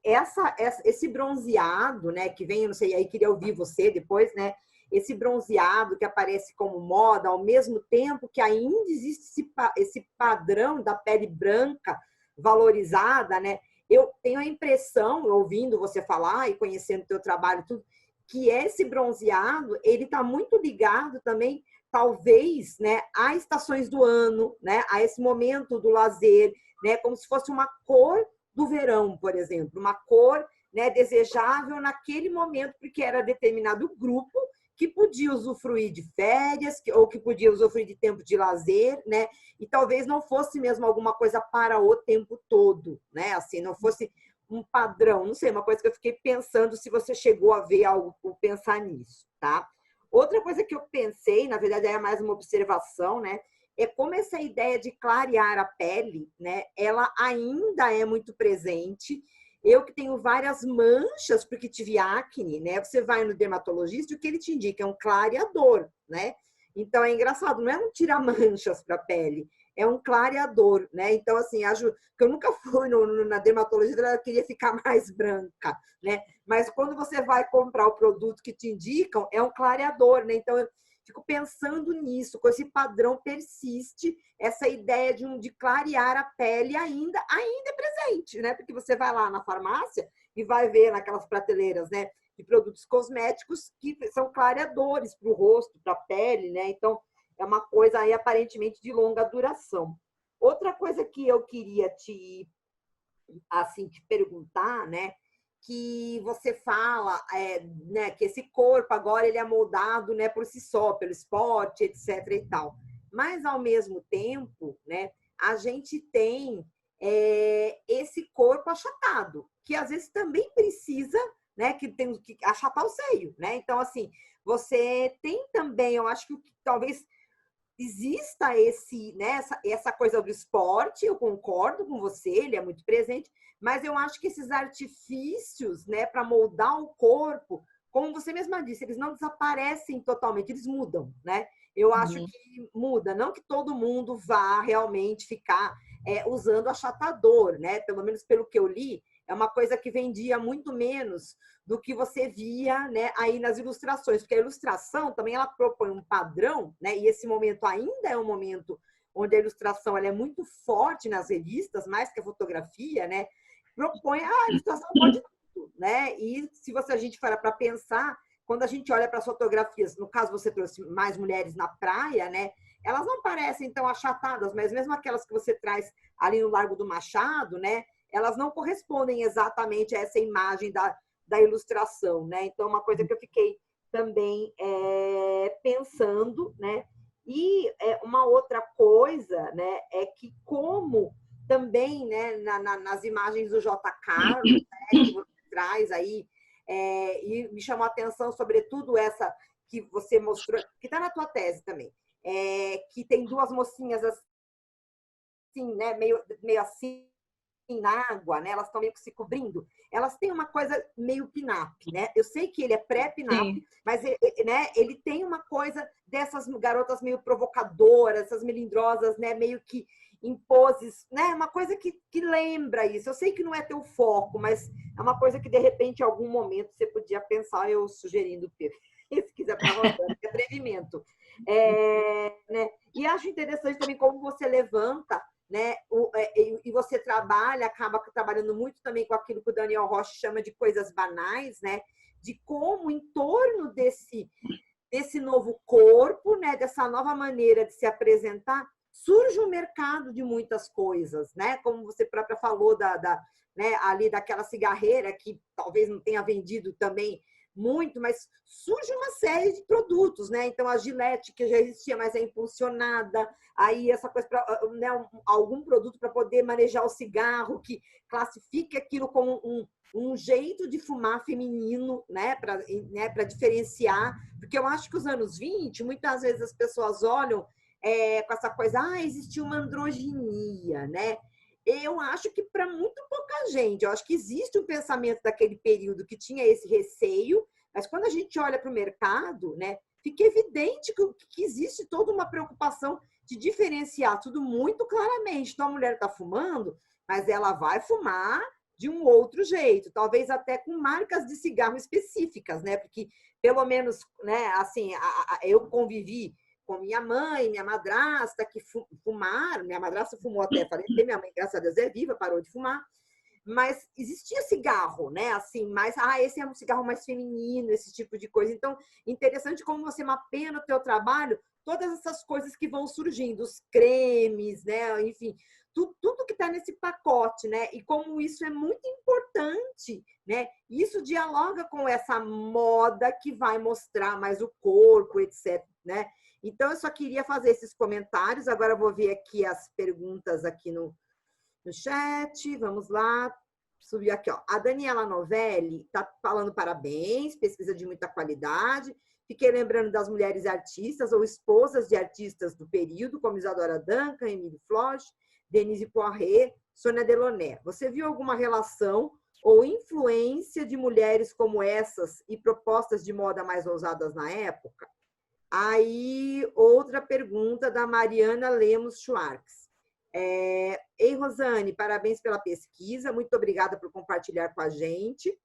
esse bronzeado, né, que vem, eu não sei, aí queria ouvir você depois, né? Esse bronzeado que aparece como moda, ao mesmo tempo que ainda existe esse padrão da pele branca valorizada, né? Eu tenho a impressão, ouvindo você falar e conhecendo o teu trabalho e tudo, que esse bronzeado, ele está muito ligado também, talvez, né, a estações do ano, né, a esse momento do lazer, né, como se fosse uma cor do verão, por exemplo, uma cor, né, desejável naquele momento, porque era determinado grupo que podia usufruir de férias, ou que podia usufruir de tempo de lazer, né? E talvez não fosse mesmo alguma coisa para o tempo todo, né? Assim, não fosse um padrão, não sei, uma coisa que eu fiquei pensando se você chegou a ver algo ou pensar nisso, tá? Outra coisa que eu pensei, na verdade é mais uma observação, né? É como essa ideia de clarear a pele, né? Ela ainda é muito presente. Eu que tenho várias manchas porque tive acne, né? Você vai no dermatologista e o que ele te indica é um clareador, né? Então é engraçado, não é um tira-manchas para a pele, é um clareador, né? Então, assim, acho que eu nunca fui na dermatologista, ela queria ficar mais branca, né? Mas quando você vai comprar o produto que te indicam, é um clareador, né? Então, eu fico pensando nisso, com esse padrão persiste, essa ideia de clarear a pele ainda é presente, né? Porque você vai lá na farmácia e vai ver naquelas prateleiras, né? De produtos cosméticos que são clareadores para o rosto, para a pele, né? Então, é uma coisa aí aparentemente de longa duração. Outra coisa que eu queria te perguntar, né? Que você fala, né, que esse corpo agora ele é moldado, né, por si só, pelo esporte, etc. e tal. Mas ao mesmo tempo, né, a gente tem esse corpo achatado, que às vezes também precisa, né, que tem que achatar o seio, né? Então assim, você tem também, eu acho que talvez exista né, essa coisa do esporte, eu concordo com você, ele é muito presente, mas eu acho que esses artifícios, né, para moldar o corpo, como você mesma disse, eles não desaparecem totalmente, eles mudam, né? Eu acho que muda, não que todo mundo vá realmente ficar usando achatador, né? Pelo menos pelo que eu li, é uma coisa que vendia muito menos do que você via, né, aí nas ilustrações, porque a ilustração também ela propõe um padrão, né, e esse momento ainda é um momento onde a ilustração ela é muito forte nas revistas, mais que a fotografia, né, propõe a ilustração pode tudo, né, e se a gente for para pensar, quando a gente olha para as fotografias, no caso você trouxe mais mulheres na praia, né, elas não parecem tão achatadas, mas mesmo aquelas que você traz ali no Largo do Machado, né, elas não correspondem exatamente a essa imagem da ilustração, né? Então, uma coisa que eu fiquei também pensando, né? E uma outra coisa, né, é que como também, né, nas imagens do J. Carlos, né, que você traz aí, e me chamou a atenção, sobretudo essa que você mostrou, que está na tua tese também, que tem duas mocinhas assim, né, meio assim, na água, né? Elas estão meio que se cobrindo. Elas têm uma coisa meio pin-up, né? Eu sei que ele é pré-pin-up, mas né, ele tem uma coisa dessas garotas meio provocadoras, essas melindrosas, né? Meio que em poses, né? Uma coisa que lembra isso. Eu sei que não é teu foco, mas é uma coisa que de repente em algum momento você podia pensar, eu sugerindo se quiser para rodando, que atrevimento. Né? E acho interessante também como você levanta, né? E você acaba trabalhando muito também com aquilo que o Daniel Rocha chama de coisas banais, né? De como em torno desse novo corpo, né? Dessa nova maneira de se apresentar, surge um mercado de muitas coisas, né? Como você própria falou né? Ali daquela cigarreira que talvez não tenha vendido também muito, mas surge uma série de produtos, né? Então a Gillette, que já existia, mas é impulsionada, aí essa coisa para, né, algum produto para poder manejar o cigarro, que classifique aquilo como um jeito de fumar feminino, né, para diferenciar, porque eu acho que os anos 20, muitas vezes as pessoas olham com essa coisa, existiu uma androginia, né? Eu acho que para muito pouca gente, eu acho que existe um pensamento daquele período que tinha esse receio, mas quando a gente olha para o mercado, né, fica evidente que existe toda uma preocupação de diferenciar tudo muito claramente. Então, a mulher está fumando, mas ela vai fumar de um outro jeito, talvez até com marcas de cigarro específicas, né? Porque, pelo menos, né, assim, eu convivi com minha mãe, minha madrasta, que fumaram. Minha madrasta fumou até falecer, minha mãe, graças a Deus, é viva, parou de fumar. Mas existia cigarro, né? Assim, mas esse é um cigarro mais feminino, esse tipo de coisa. Então, interessante como você mapeia no teu trabalho todas essas coisas que vão surgindo, os cremes, né? Enfim, tudo que está nesse pacote, né? E como isso é muito importante, né? Isso dialoga com essa moda que vai mostrar mais o corpo, etc, né? Então, eu só queria fazer esses comentários. Agora eu vou ver aqui as perguntas aqui no chat. Vamos lá. Subiu aqui, ó. A Daniela Novelli está falando parabéns, pesquisa de muita qualidade. Fiquei lembrando das mulheres artistas ou esposas de artistas do período, como Isadora Duncan, Emily Floch, Denise Poiré, Sônia Delaunay. Você viu alguma relação ou influência de mulheres como essas e propostas de moda mais ousadas na época? Aí, outra pergunta da Mariana Lemos Schwartz. Ei, Rosane, parabéns pela pesquisa, muito obrigada por compartilhar com a gente.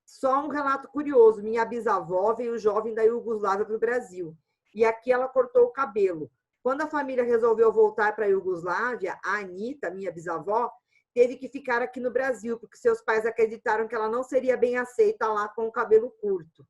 Só um relato curioso, minha bisavó veio jovem da Iugoslávia para o Brasil, e aqui ela cortou o cabelo. Quando a família resolveu voltar para a Iugoslávia, a Anitta, minha bisavó, teve que ficar aqui no Brasil, porque seus pais acreditaram que ela não seria bem aceita lá com o cabelo curto.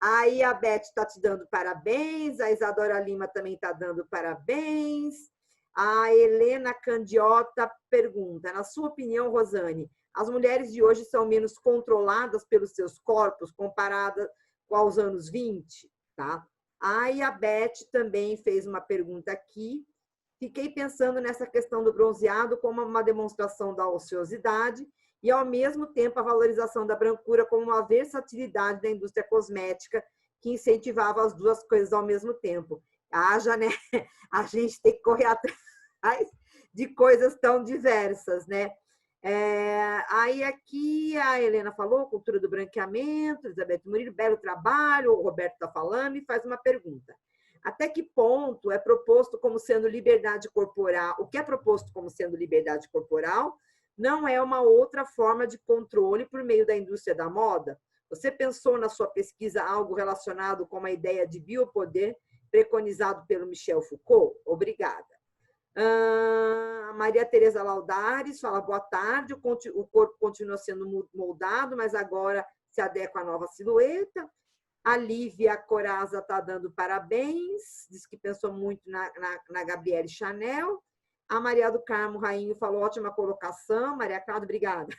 Aí a Beth está te dando parabéns, a Isadora Lima também está dando parabéns. A Helena Candiota pergunta, na sua opinião, Rosane, as mulheres de hoje são menos controladas pelos seus corpos comparadas com os anos 20? Tá? Aí a Beth também fez uma pergunta aqui. Fiquei pensando nessa questão do bronzeado como uma demonstração da ociosidade e, ao mesmo tempo, a valorização da brancura como uma versatilidade da indústria cosmética que incentivava as duas coisas ao mesmo tempo. Haja, né? A gente tem que correr atrás de coisas tão diversas, né? Aí aqui a Helena falou, cultura do branqueamento, Elizabeth Murilo, belo trabalho, o Roberto está falando e faz uma pergunta. Até que ponto é proposto como sendo liberdade corporal, o que é proposto como sendo liberdade corporal não é uma outra forma de controle por meio da indústria da moda? Você pensou na sua pesquisa algo relacionado com a ideia de biopoder preconizado pelo Michel Foucault? Obrigada. A Maria Tereza Laudares fala, boa tarde, o corpo continua sendo moldado, mas agora se adequa à nova silhueta. A Lívia Coraza está dando parabéns, diz que pensou muito na Gabrielle Chanel. A Maria do Carmo Rainho falou, ótima colocação. Maria Cláudia, obrigada.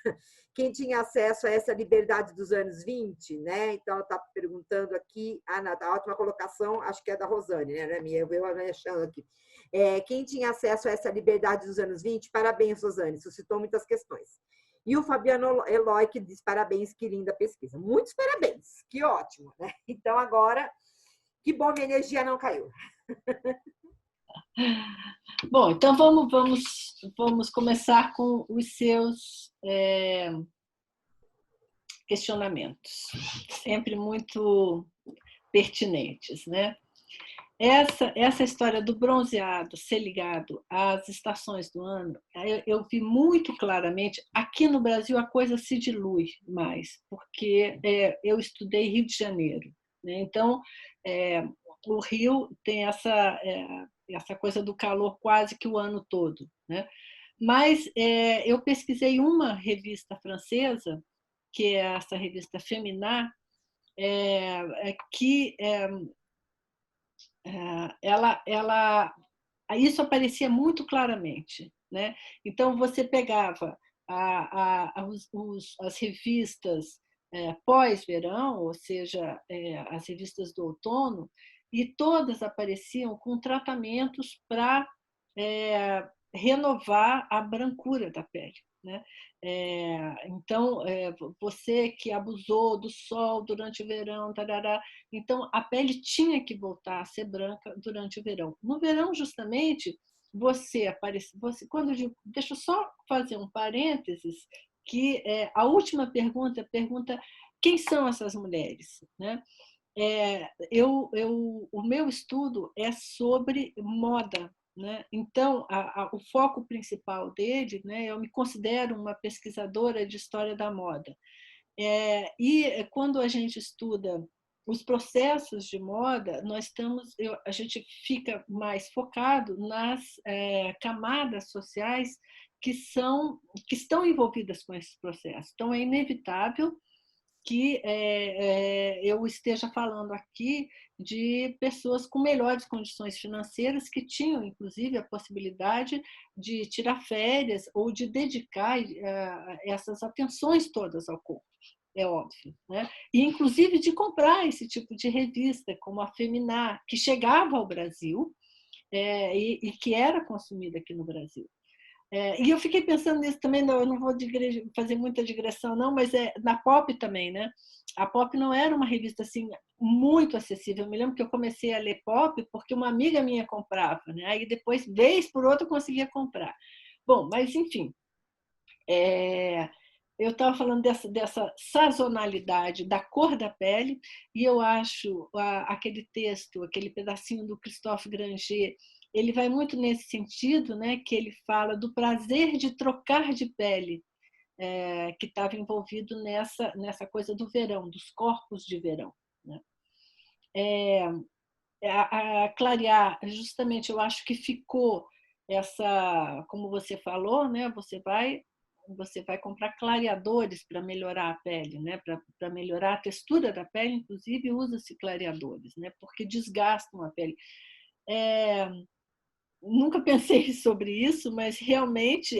Quem tinha acesso a essa liberdade dos anos 20, né? Então, ela está perguntando aqui, a ótima colocação, acho que é da Rosane, né? Não é minha, eu achando aqui. Quem tinha acesso a essa liberdade dos anos 20, parabéns, Rosane, suscitou muitas questões. E o Fabiano Eloy, que diz parabéns, que linda pesquisa. Muitos parabéns, que ótimo, né? Então, agora, que bom, minha energia não caiu. Bom, então vamos começar com os seus questionamentos, sempre muito pertinentes, né? Essa história do bronzeado ser ligado às estações do ano, eu vi muito claramente. Aqui no Brasil a coisa se dilui mais, porque eu estudei Rio de Janeiro, né? Então o Rio tem essa coisa do calor quase que o ano todo, né? Mas eu pesquisei uma revista francesa, que é essa revista Femina, que isso aparecia muito claramente, né? Então você pegava as revistas pós-verão, ou seja, as revistas do outono, e todas apareciam com tratamentos para renovar a brancura da pele, né? Então, você que abusou do sol durante o verão, tarará, então a pele tinha que voltar a ser branca durante o verão. No verão, justamente, você aparece. Deixa eu só fazer um parênteses, que a última pergunta pergunta quem são essas mulheres, né? o meu estudo é sobre moda, né? Então, o foco principal dele, né? Eu me considero uma pesquisadora de história da moda. E quando a gente estuda os processos de moda, a gente fica mais focado nas camadas sociais que estão envolvidas com esses processos. Então, é inevitável que eu esteja falando aqui de pessoas com melhores condições financeiras que tinham, inclusive, a possibilidade de tirar férias ou de dedicar essas atenções todas ao corpo, é óbvio, né? E, inclusive, de comprar esse tipo de revista, como a Feminar, que chegava ao Brasil e que era consumida aqui no Brasil. E eu fiquei pensando nisso também, eu não vou fazer muita digressão, não, mas na Pop também, né? A Pop não era uma revista assim muito acessível. Eu me lembro que eu comecei a ler Pop porque uma amiga minha comprava, né? Aí depois, vez por outra, eu conseguia comprar. Bom, mas enfim, eu estava falando dessa sazonalidade da cor da pele, e eu acho aquele texto, aquele pedacinho do Christophe Granger, ele vai muito nesse sentido, né, que ele fala do prazer de trocar de pele, que estava envolvido nessa coisa do verão, dos corpos de verão, né? A clarear, justamente, eu acho que ficou como você falou, né, você vai comprar clareadores para melhorar a pele, né? Para melhorar a textura da pele, inclusive usa-se clareadores, né? Porque desgastam a pele. Nunca pensei sobre isso, mas realmente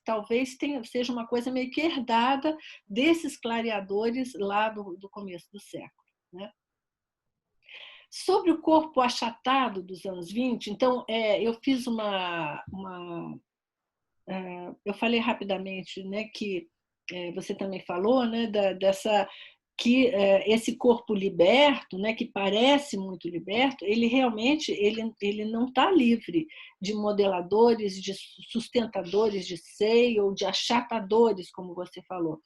talvez seja uma coisa meio que herdada desses clareadores lá do começo do século, né? Sobre o corpo achatado dos anos 20, então, eu fiz eu falei rapidamente, né, que você também falou, né, que esse corpo liberto, né, que parece muito liberto, ele realmente ele não está livre de modeladores, de sustentadores de seio ou de achatadores, como você falou.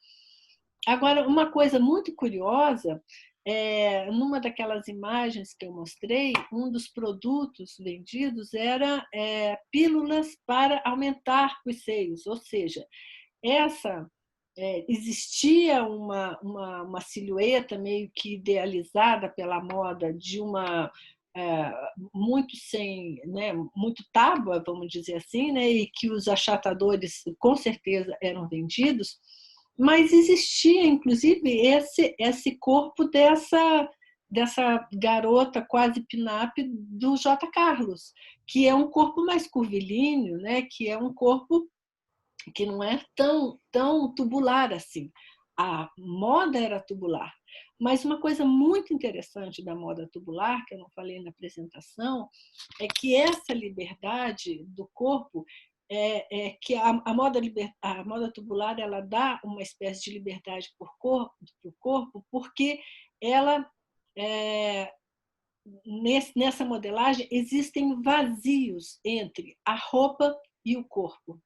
Agora, uma coisa muito curiosa, numa daquelas imagens que eu mostrei, um dos produtos vendidos era pílulas para aumentar os seios, ou seja, existia uma silhueta meio que idealizada pela moda de uma muito sem, né, muito tábua, vamos dizer assim, né, e que os achatadores com certeza eram vendidos, mas existia inclusive esse corpo dessa garota quase pin-up do J. Carlos, que é um corpo mais curvilíneo, né, que é um corpo que não é tão tubular assim. A moda era tubular. Mas uma coisa muito interessante da moda tubular, que eu não falei na apresentação, é que essa liberdade do corpo que a moda tubular ela dá uma espécie de liberdade para o corpo, porque ela nessa modelagem existem vazios entre a roupa e o corpo.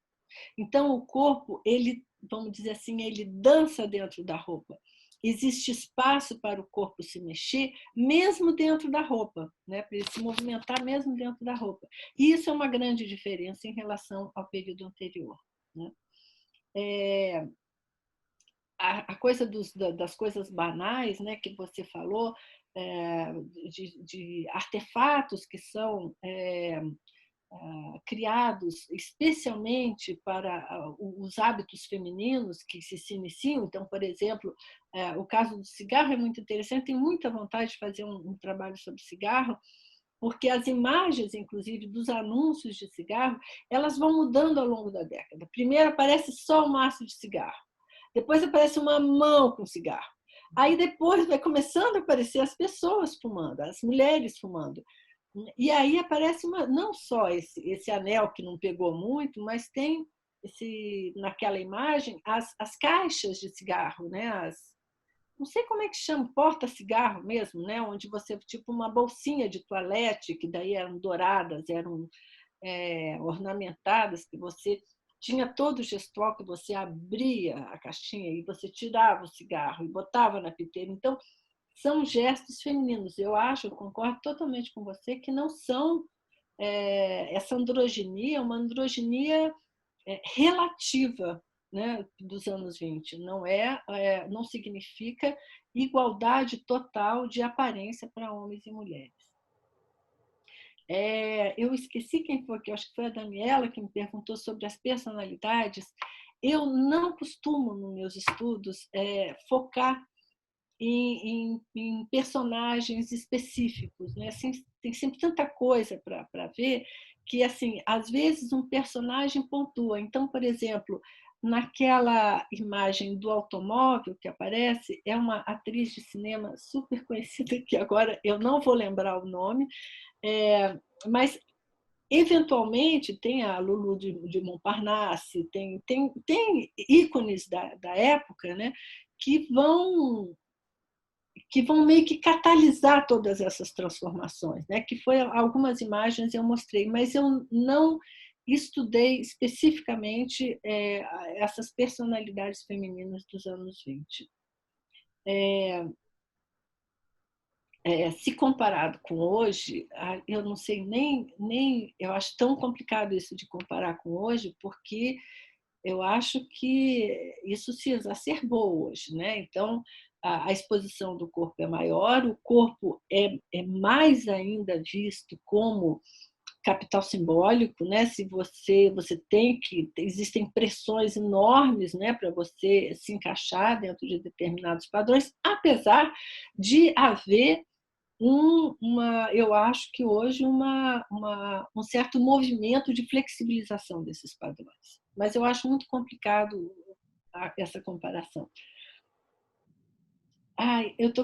Então, o corpo, ele, vamos dizer assim, ele dança dentro da roupa. Existe espaço para o corpo se mexer, mesmo dentro da roupa, né? Para ele se movimentar mesmo dentro da roupa. E isso é uma grande diferença em relação ao período anterior, né? A coisa das coisas banais, né, que você falou, de artefatos que são criados especialmente para os hábitos femininos que se iniciam. Então, por exemplo, o caso do cigarro é muito interessante, tenho muita vontade de fazer um trabalho sobre cigarro, porque as imagens, inclusive, dos anúncios de cigarro, elas vão mudando ao longo da década. Primeiro aparece só o maço de cigarro, depois aparece uma mão com cigarro, aí depois vai começando a aparecer as pessoas fumando, as mulheres fumando. E aí aparece não só esse anel que não pegou muito, mas tem naquela imagem as caixas de cigarro, né? Não sei como é que chama, porta-cigarro mesmo, né? Onde você, tipo uma bolsinha de toalete, que daí eram douradas, eram ornamentadas, que você tinha todo o gestual que você abria a caixinha e você tirava o cigarro e botava na piteira. Então, são gestos femininos. Eu acho, eu concordo totalmente com você, que não são essa androginia, uma androginia relativa, né, dos anos 20. Não significa igualdade total de aparência para homens e mulheres. Eu esqueci quem foi, que eu acho que foi a Daniela que me perguntou sobre as personalidades. Eu não costumo, nos meus estudos, focar em personagens específicos, né? Assim, tem sempre tanta coisa para ver que, assim, às vezes um personagem pontua. Então, por exemplo, naquela imagem do automóvel que aparece, é uma atriz de cinema super conhecida, que agora eu não vou lembrar o nome, mas eventualmente tem a Lulu de Montparnasse, tem ícones da época, né, que vão meio que catalisar todas essas transformações, né? Que foi algumas imagens eu mostrei, mas eu não estudei especificamente essas personalidades femininas dos anos 20. Se comparado com hoje, eu não sei nem eu acho tão complicado isso de comparar com hoje, porque eu acho que isso se exacerbou hoje, né? Então, a exposição do corpo é maior, o corpo é mais ainda visto como capital simbólico, né? Se você tem que existem pressões enormes, né, para você se encaixar dentro de determinados padrões, apesar de haver eu acho que hoje um certo movimento de flexibilização desses padrões. Mas eu acho muito complicado essa comparação.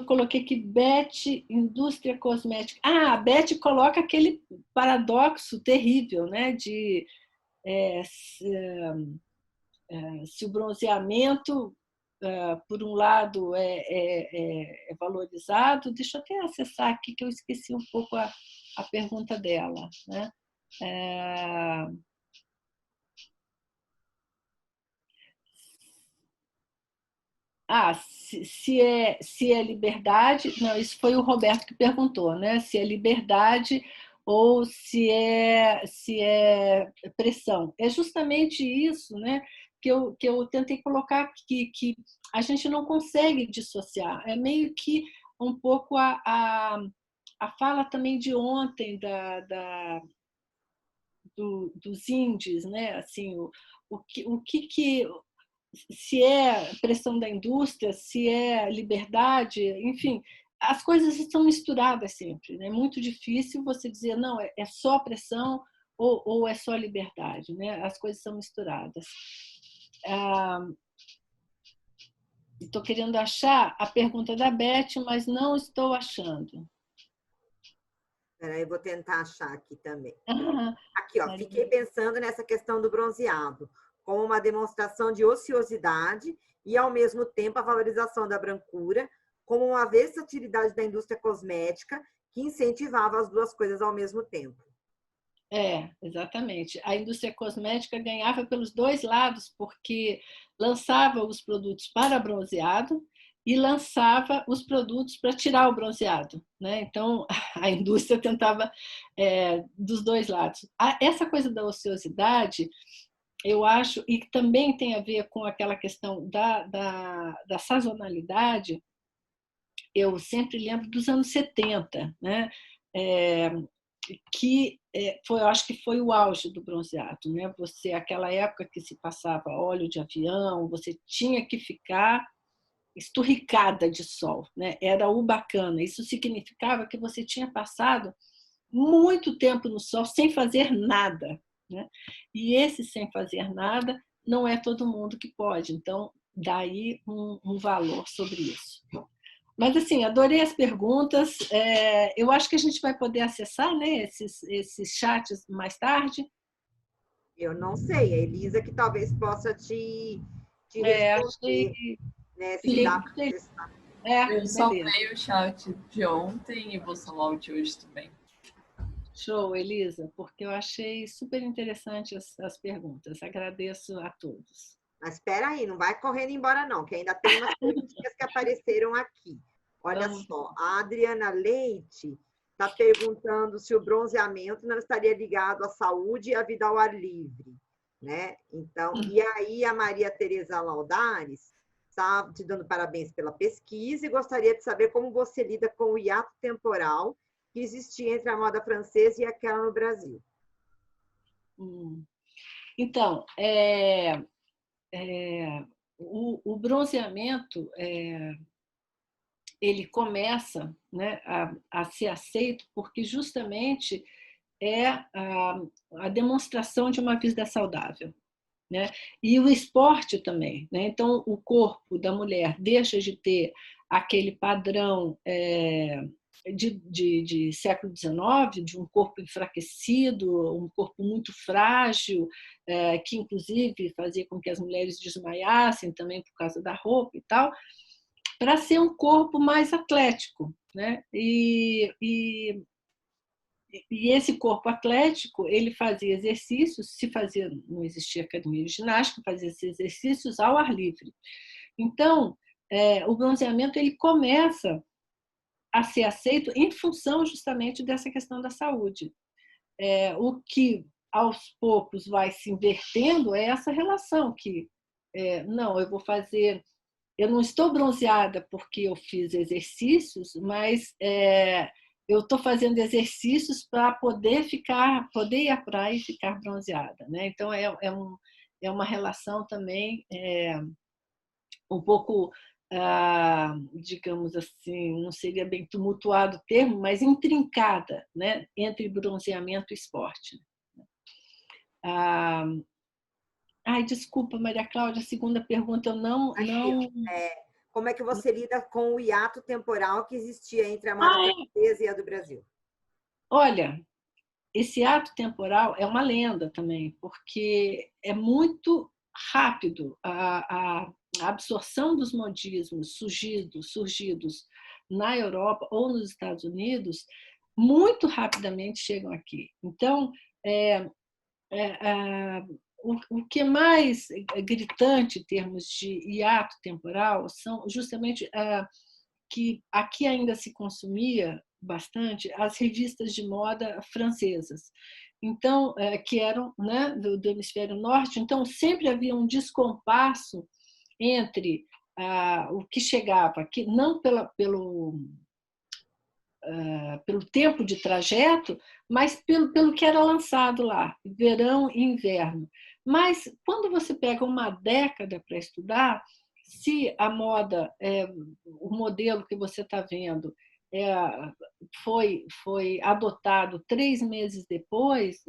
Coloquei aqui Beth, indústria cosmética. A Beth coloca aquele paradoxo terrível, né, de se o bronzeamento, por um lado, é valorizado. Deixa eu até acessar aqui, que eu esqueci um pouco a pergunta dela, né? Se é liberdade... Não, isso foi o Roberto que perguntou, né? Se é liberdade ou se é pressão. É justamente isso, né, que eu tentei colocar aqui, que a gente não consegue dissociar. É meio que um pouco a fala também de ontem dos índios, né? Assim, o que se é pressão da indústria, se é liberdade, enfim, as coisas estão misturadas sempre. É, né? Muito difícil você dizer, não, é só pressão ou é só liberdade. Né? As coisas são misturadas. Estou querendo achar a pergunta da Beth, mas não estou achando. Eu vou tentar achar aqui também. Ah, aqui, ó, fiquei pensando nessa questão do bronzeado, como uma demonstração de ociosidade e, ao mesmo tempo, a valorização da brancura, como uma versatilidade da indústria cosmética que incentivava as duas coisas ao mesmo tempo. Exatamente. A indústria cosmética ganhava pelos dois lados, porque lançava os produtos para bronzeado e lançava os produtos para tirar o bronzeado. Né? Então, a indústria tentava dos dois lados. Essa coisa da ociosidade, eu acho, e também tem a ver com aquela questão da sazonalidade. Eu sempre lembro dos anos 70, né? Que eu acho que foi o auge do bronzeado, né? Aquela época que se passava óleo de avião, você tinha que ficar esturricada de sol, né? Era o bacana. Isso significava que você tinha passado muito tempo no sol sem fazer nada, né? E esse sem fazer nada não é todo mundo que pode. Então, daí um valor sobre isso. Mas, assim, adorei as perguntas. Eu acho que a gente vai poder acessar, né, esses chats mais tarde. Eu não sei, a Elisa que talvez possa te responder, né, se dá para acessar. Eu salvei o chat de ontem e vou salvar o de hoje também. Show, Elisa, porque eu achei super interessante as perguntas. Agradeço a todos. Mas espera aí, não vai correndo embora não, que ainda tem umas perguntinhas que apareceram aqui. Olha só, a Adriana Leite está perguntando se o bronzeamento não estaria ligado à saúde e à vida ao ar livre, né? Então, e aí a Maria Tereza Laudares está te dando parabéns pela pesquisa e gostaria de saber como você lida com o hiato temporal que existia entre a moda francesa e aquela no Brasil. Então, o bronzeamento ele começa, né, a ser aceito porque justamente é a demonstração de uma vida saudável, né? E o esporte também, né? Então o corpo da mulher deixa de ter aquele padrão de século XIX, de um corpo enfraquecido, um corpo muito frágil, que inclusive fazia com que as mulheres desmaiassem também por causa da roupa e tal, para ser um corpo mais atlético, né? E esse corpo atlético, ele fazia exercícios, não existia academia de ginástica, fazia esses exercícios ao ar livre. Então, o bronzeamento ele começa a ser aceito em função justamente dessa questão da saúde. O que aos poucos vai se invertendo é essa relação que não, eu não estou bronzeada porque eu fiz exercícios, mas eu estou fazendo exercícios para poder ir à praia e ficar bronzeada, né? Então é uma relação também um pouco, digamos assim, não seria bem tumultuado o termo, mas intrincada, né? Entre bronzeamento e esporte. Ai, desculpa, Maria Cláudia, a segunda pergunta eu não. Como é que você lida com o hiato temporal que existia entre a moda francesa e a do Brasil? Olha, esse ato temporal é uma lenda também, porque é muito rápido a absorção dos modismos surgidos na Europa ou nos Estados Unidos, muito rapidamente chegam aqui. Então, o que é mais gritante em termos de hiato temporal são justamente que aqui ainda se consumia bastante as revistas de moda francesas, então que eram, né, do hemisfério norte. Então sempre havia um descompasso entre o que chegava aqui, não pelo tempo de trajeto, mas pelo que era lançado lá, verão e inverno. Mas quando você pega uma década para estudar, se a moda, o modelo que você está vendo, foi adotado 3 meses depois,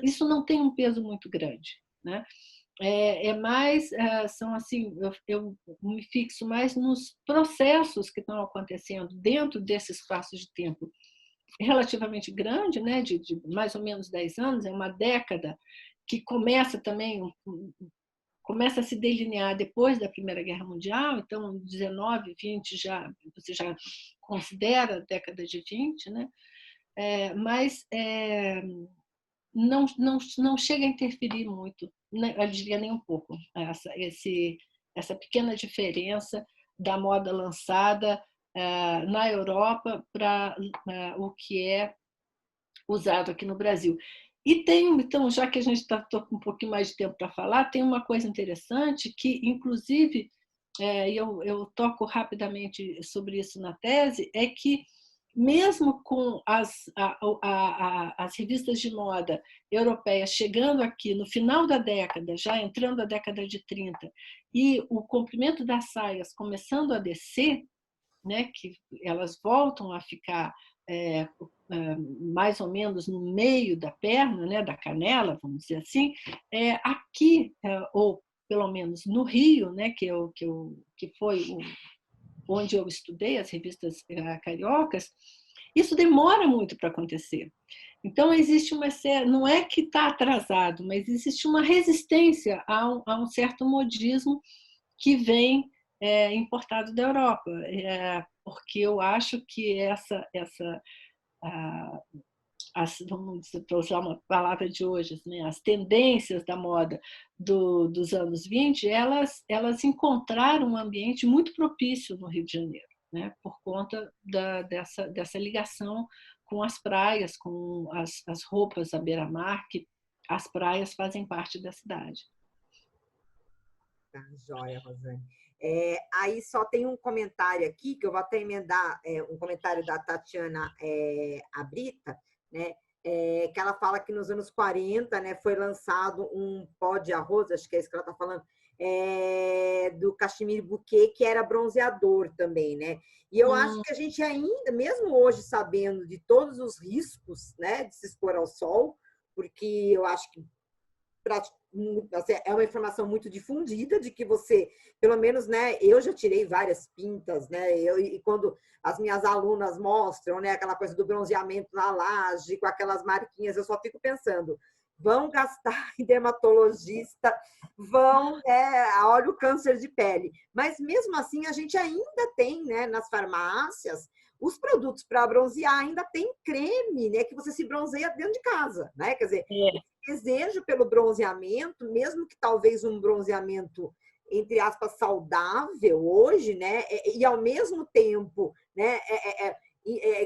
isso não tem um peso muito grande, né? Mais, são assim, eu me fixo mais nos processos que estão acontecendo dentro desse espaço de tempo relativamente grande, né, de mais ou menos 10 anos, é uma década que começa a se delinear depois da Primeira Guerra Mundial, então 19, 20 você já considera a década de 20, né? Mas não chega a interferir muito, eu diria nem um pouco, essa pequena diferença da moda lançada na Europa para o que é usado aqui no Brasil. E então, já que a gente está com um pouquinho mais de tempo para falar, tem uma coisa interessante que, inclusive, eu toco rapidamente sobre isso na tese, é que mesmo com as revistas de moda europeias chegando aqui no final da década, já entrando a década de 30, e o comprimento das saias começando a descer, né, que elas voltam a ficar mais ou menos no meio da perna, né, da canela, vamos dizer assim, aqui, ou pelo menos no Rio, né, que foi onde eu estudei as revistas cariocas, isso demora muito para acontecer. Então, existe não é que está atrasado, mas existe uma resistência a um certo modismo que vem importado da Europa, porque eu acho que vamos para usar uma palavra de hoje, né, as tendências da moda dos anos 20, elas encontraram um ambiente muito propício no Rio de Janeiro, né, por conta dessa ligação com as praias, com as roupas à beira-mar, que as praias fazem parte da cidade. Tá, joia, Rosane. Aí só tem um comentário aqui, que eu vou até emendar, um comentário da Tatiana Abrita, né? Que ela fala que nos anos 40, né, foi lançado um pó de arroz, acho que é isso que ela está falando, do Cachemire Bouquet, que era bronzeador também, né? E eu acho que a gente ainda, mesmo hoje sabendo de todos os riscos, né, de se expor ao sol, porque eu acho que é uma informação muito difundida de que você, pelo menos, né, eu já tirei várias pintas, né, e quando as minhas alunas mostram, né, aquela coisa do bronzeamento na laje, com aquelas marquinhas, eu só fico pensando, vão gastar em dermatologista, vão, olha o câncer de pele. Mas mesmo assim, a gente ainda tem, né, nas farmácias, os produtos para bronzear, ainda tem creme, né, que você se bronzeia dentro de casa, né? Quer dizer, desejo pelo bronzeamento, mesmo que talvez um bronzeamento, entre aspas, saudável hoje, né? E ao mesmo tempo, né?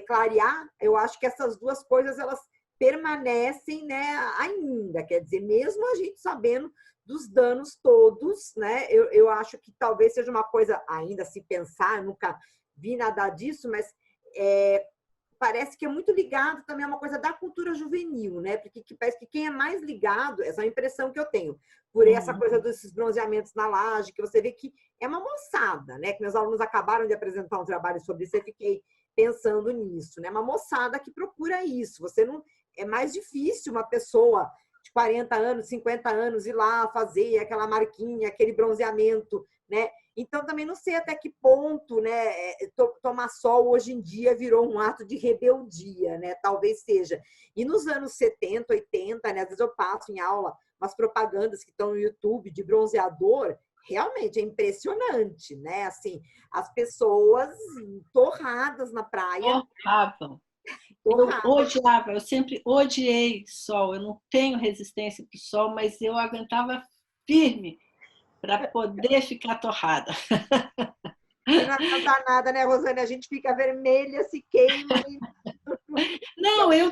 Clarear, eu acho que essas duas coisas, elas permanecem, né? Ainda, quer dizer, mesmo a gente sabendo dos danos todos, né? Eu acho que talvez seja uma coisa ainda a se pensar, eu nunca vi nada disso, mas parece que é muito ligado também a uma coisa da cultura juvenil, né? Porque parece que quem é mais ligado, essa é a impressão que eu tenho, por essa coisa desses bronzeamentos na laje, que você vê que é uma moçada, né? Que meus alunos acabaram de apresentar um trabalho sobre isso, eu fiquei pensando nisso, né? Uma moçada que procura isso. Você não é mais difícil uma pessoa de 40 anos, 50 anos ir lá fazer aquela marquinha, aquele bronzeamento, né? Então, também não sei até que ponto, né, tomar sol hoje em dia virou um ato de rebeldia, né? Talvez seja. E nos anos 70, 80, né, às vezes eu passo em aula umas propagandas que estão no YouTube de bronzeador, realmente é impressionante, né? Assim, as pessoas torradas na praia. Torravam. Eu odiava, eu sempre odiei sol, eu não tenho resistência para o sol, mas eu aguentava firme para poder ficar torrada. E não adianta nada, né, Rosane? A gente fica vermelha, se queima. Não, eu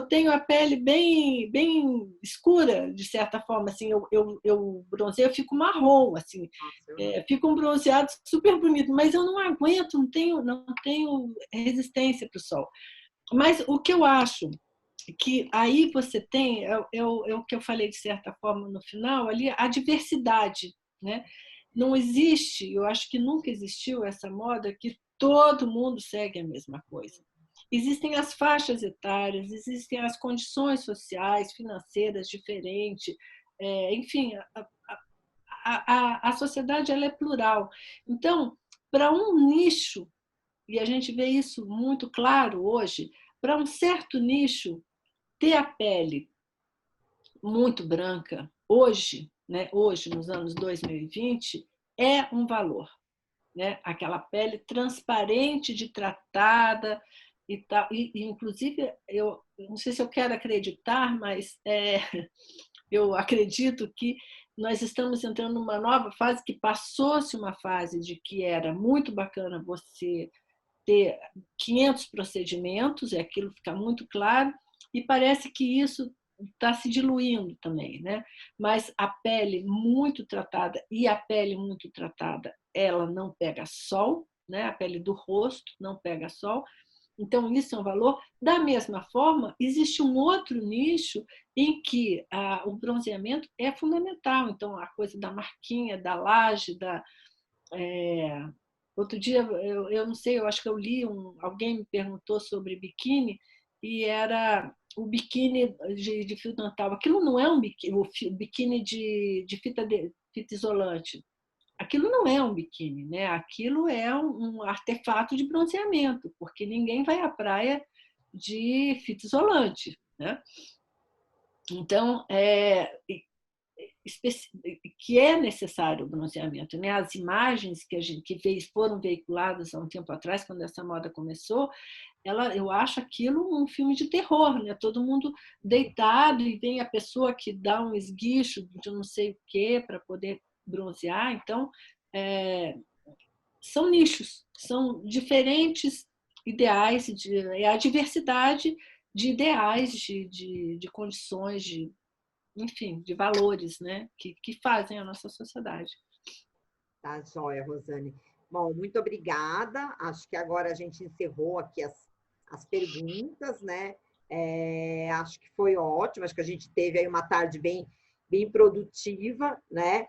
tenho a pele bem escura, de certa forma. Assim, eu bronzeio, eu fico marrom, assim. Fica um bronzeado super bonito, mas eu não aguento, não tenho resistência para o sol. Mas o que eu acho que aí você tem, o que eu falei de certa forma no final, ali a diversidade, né? Não existe, eu acho que nunca existiu essa moda que todo mundo segue a mesma coisa. Existem as faixas etárias, existem as condições sociais, financeiras diferentes, enfim, a sociedade ela é plural. Então, para um nicho, e a gente vê isso muito claro hoje, para um certo nicho, ter a pele muito branca hoje, né, hoje nos anos 2020, é um valor, né? Aquela pele transparente de tratada e tal. E inclusive, eu não sei se eu quero acreditar, mas eu acredito que nós estamos entrando numa nova fase, que passou-se uma fase de que era muito bacana você ter 500 procedimentos, e aquilo fica muito claro, e parece que isso está se diluindo também, né? Mas a pele muito tratada, e a pele muito tratada, ela não pega sol, né? A pele do rosto não pega sol, então isso é um valor. Da mesma forma, existe um outro nicho em que o bronzeamento é fundamental, então a coisa da marquinha, da laje, outro dia, eu não sei, eu acho que eu li, alguém me perguntou sobre biquíni, e era o biquíni de fio dental. Aquilo não é um biquíni, o biquíni de fita isolante. Aquilo não é um biquíni, né? Aquilo é um artefato de bronzeamento, porque ninguém vai à praia de fita isolante, né? Então, que é necessário o bronzeamento, né? As imagens que foram veiculadas há um tempo atrás, quando essa moda começou, eu acho aquilo um filme de terror, né? Todo mundo deitado e vem a pessoa que dá um esguicho de não sei o quê para poder bronzear. Então, são nichos, são diferentes ideais, é a diversidade de ideais, de condições, enfim, de valores, né? que fazem a nossa sociedade. Tá, joia, Rosane. Bom, muito obrigada. Acho que agora a gente encerrou aqui as perguntas, né? Acho que foi ótimo. Acho que a gente teve aí uma tarde bem, bem produtiva, né?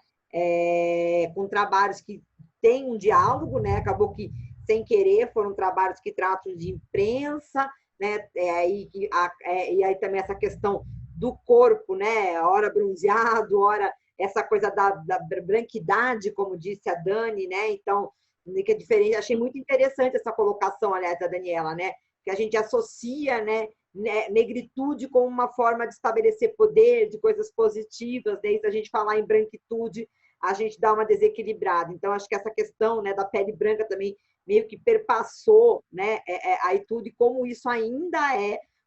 Com trabalhos que têm um diálogo, né? Acabou que, sem querer, foram trabalhos que tratam de imprensa, né? E aí também essa questão do corpo, né? Hora bronzeado, hora essa coisa da branquidade, como disse a Dani, né? Então, que é diferente. Achei muito interessante essa colocação, aliás, da Daniela, né? Que a gente associa, né, negritude como uma forma de estabelecer poder, de coisas positivas, né? E se a gente falar em branquitude, a gente dá uma desequilibrada. Então, acho que essa questão, né, da pele branca também meio que perpassou, né, aí tudo, e como isso ainda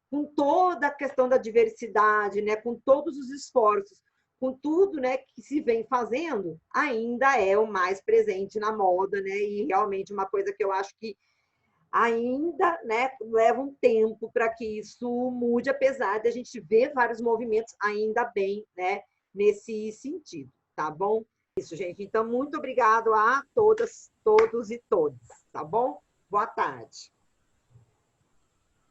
com toda a questão da diversidade, né, com todos os esforços, com tudo, né, que se vem fazendo, ainda é o mais presente na moda, né, e realmente uma coisa que eu acho que ainda, né, leva um tempo para que isso mude, apesar de a gente ver vários movimentos ainda bem, né, nesse sentido, tá bom? Isso, gente. Então, muito obrigado a todas, todos e todas, tá bom? Boa tarde.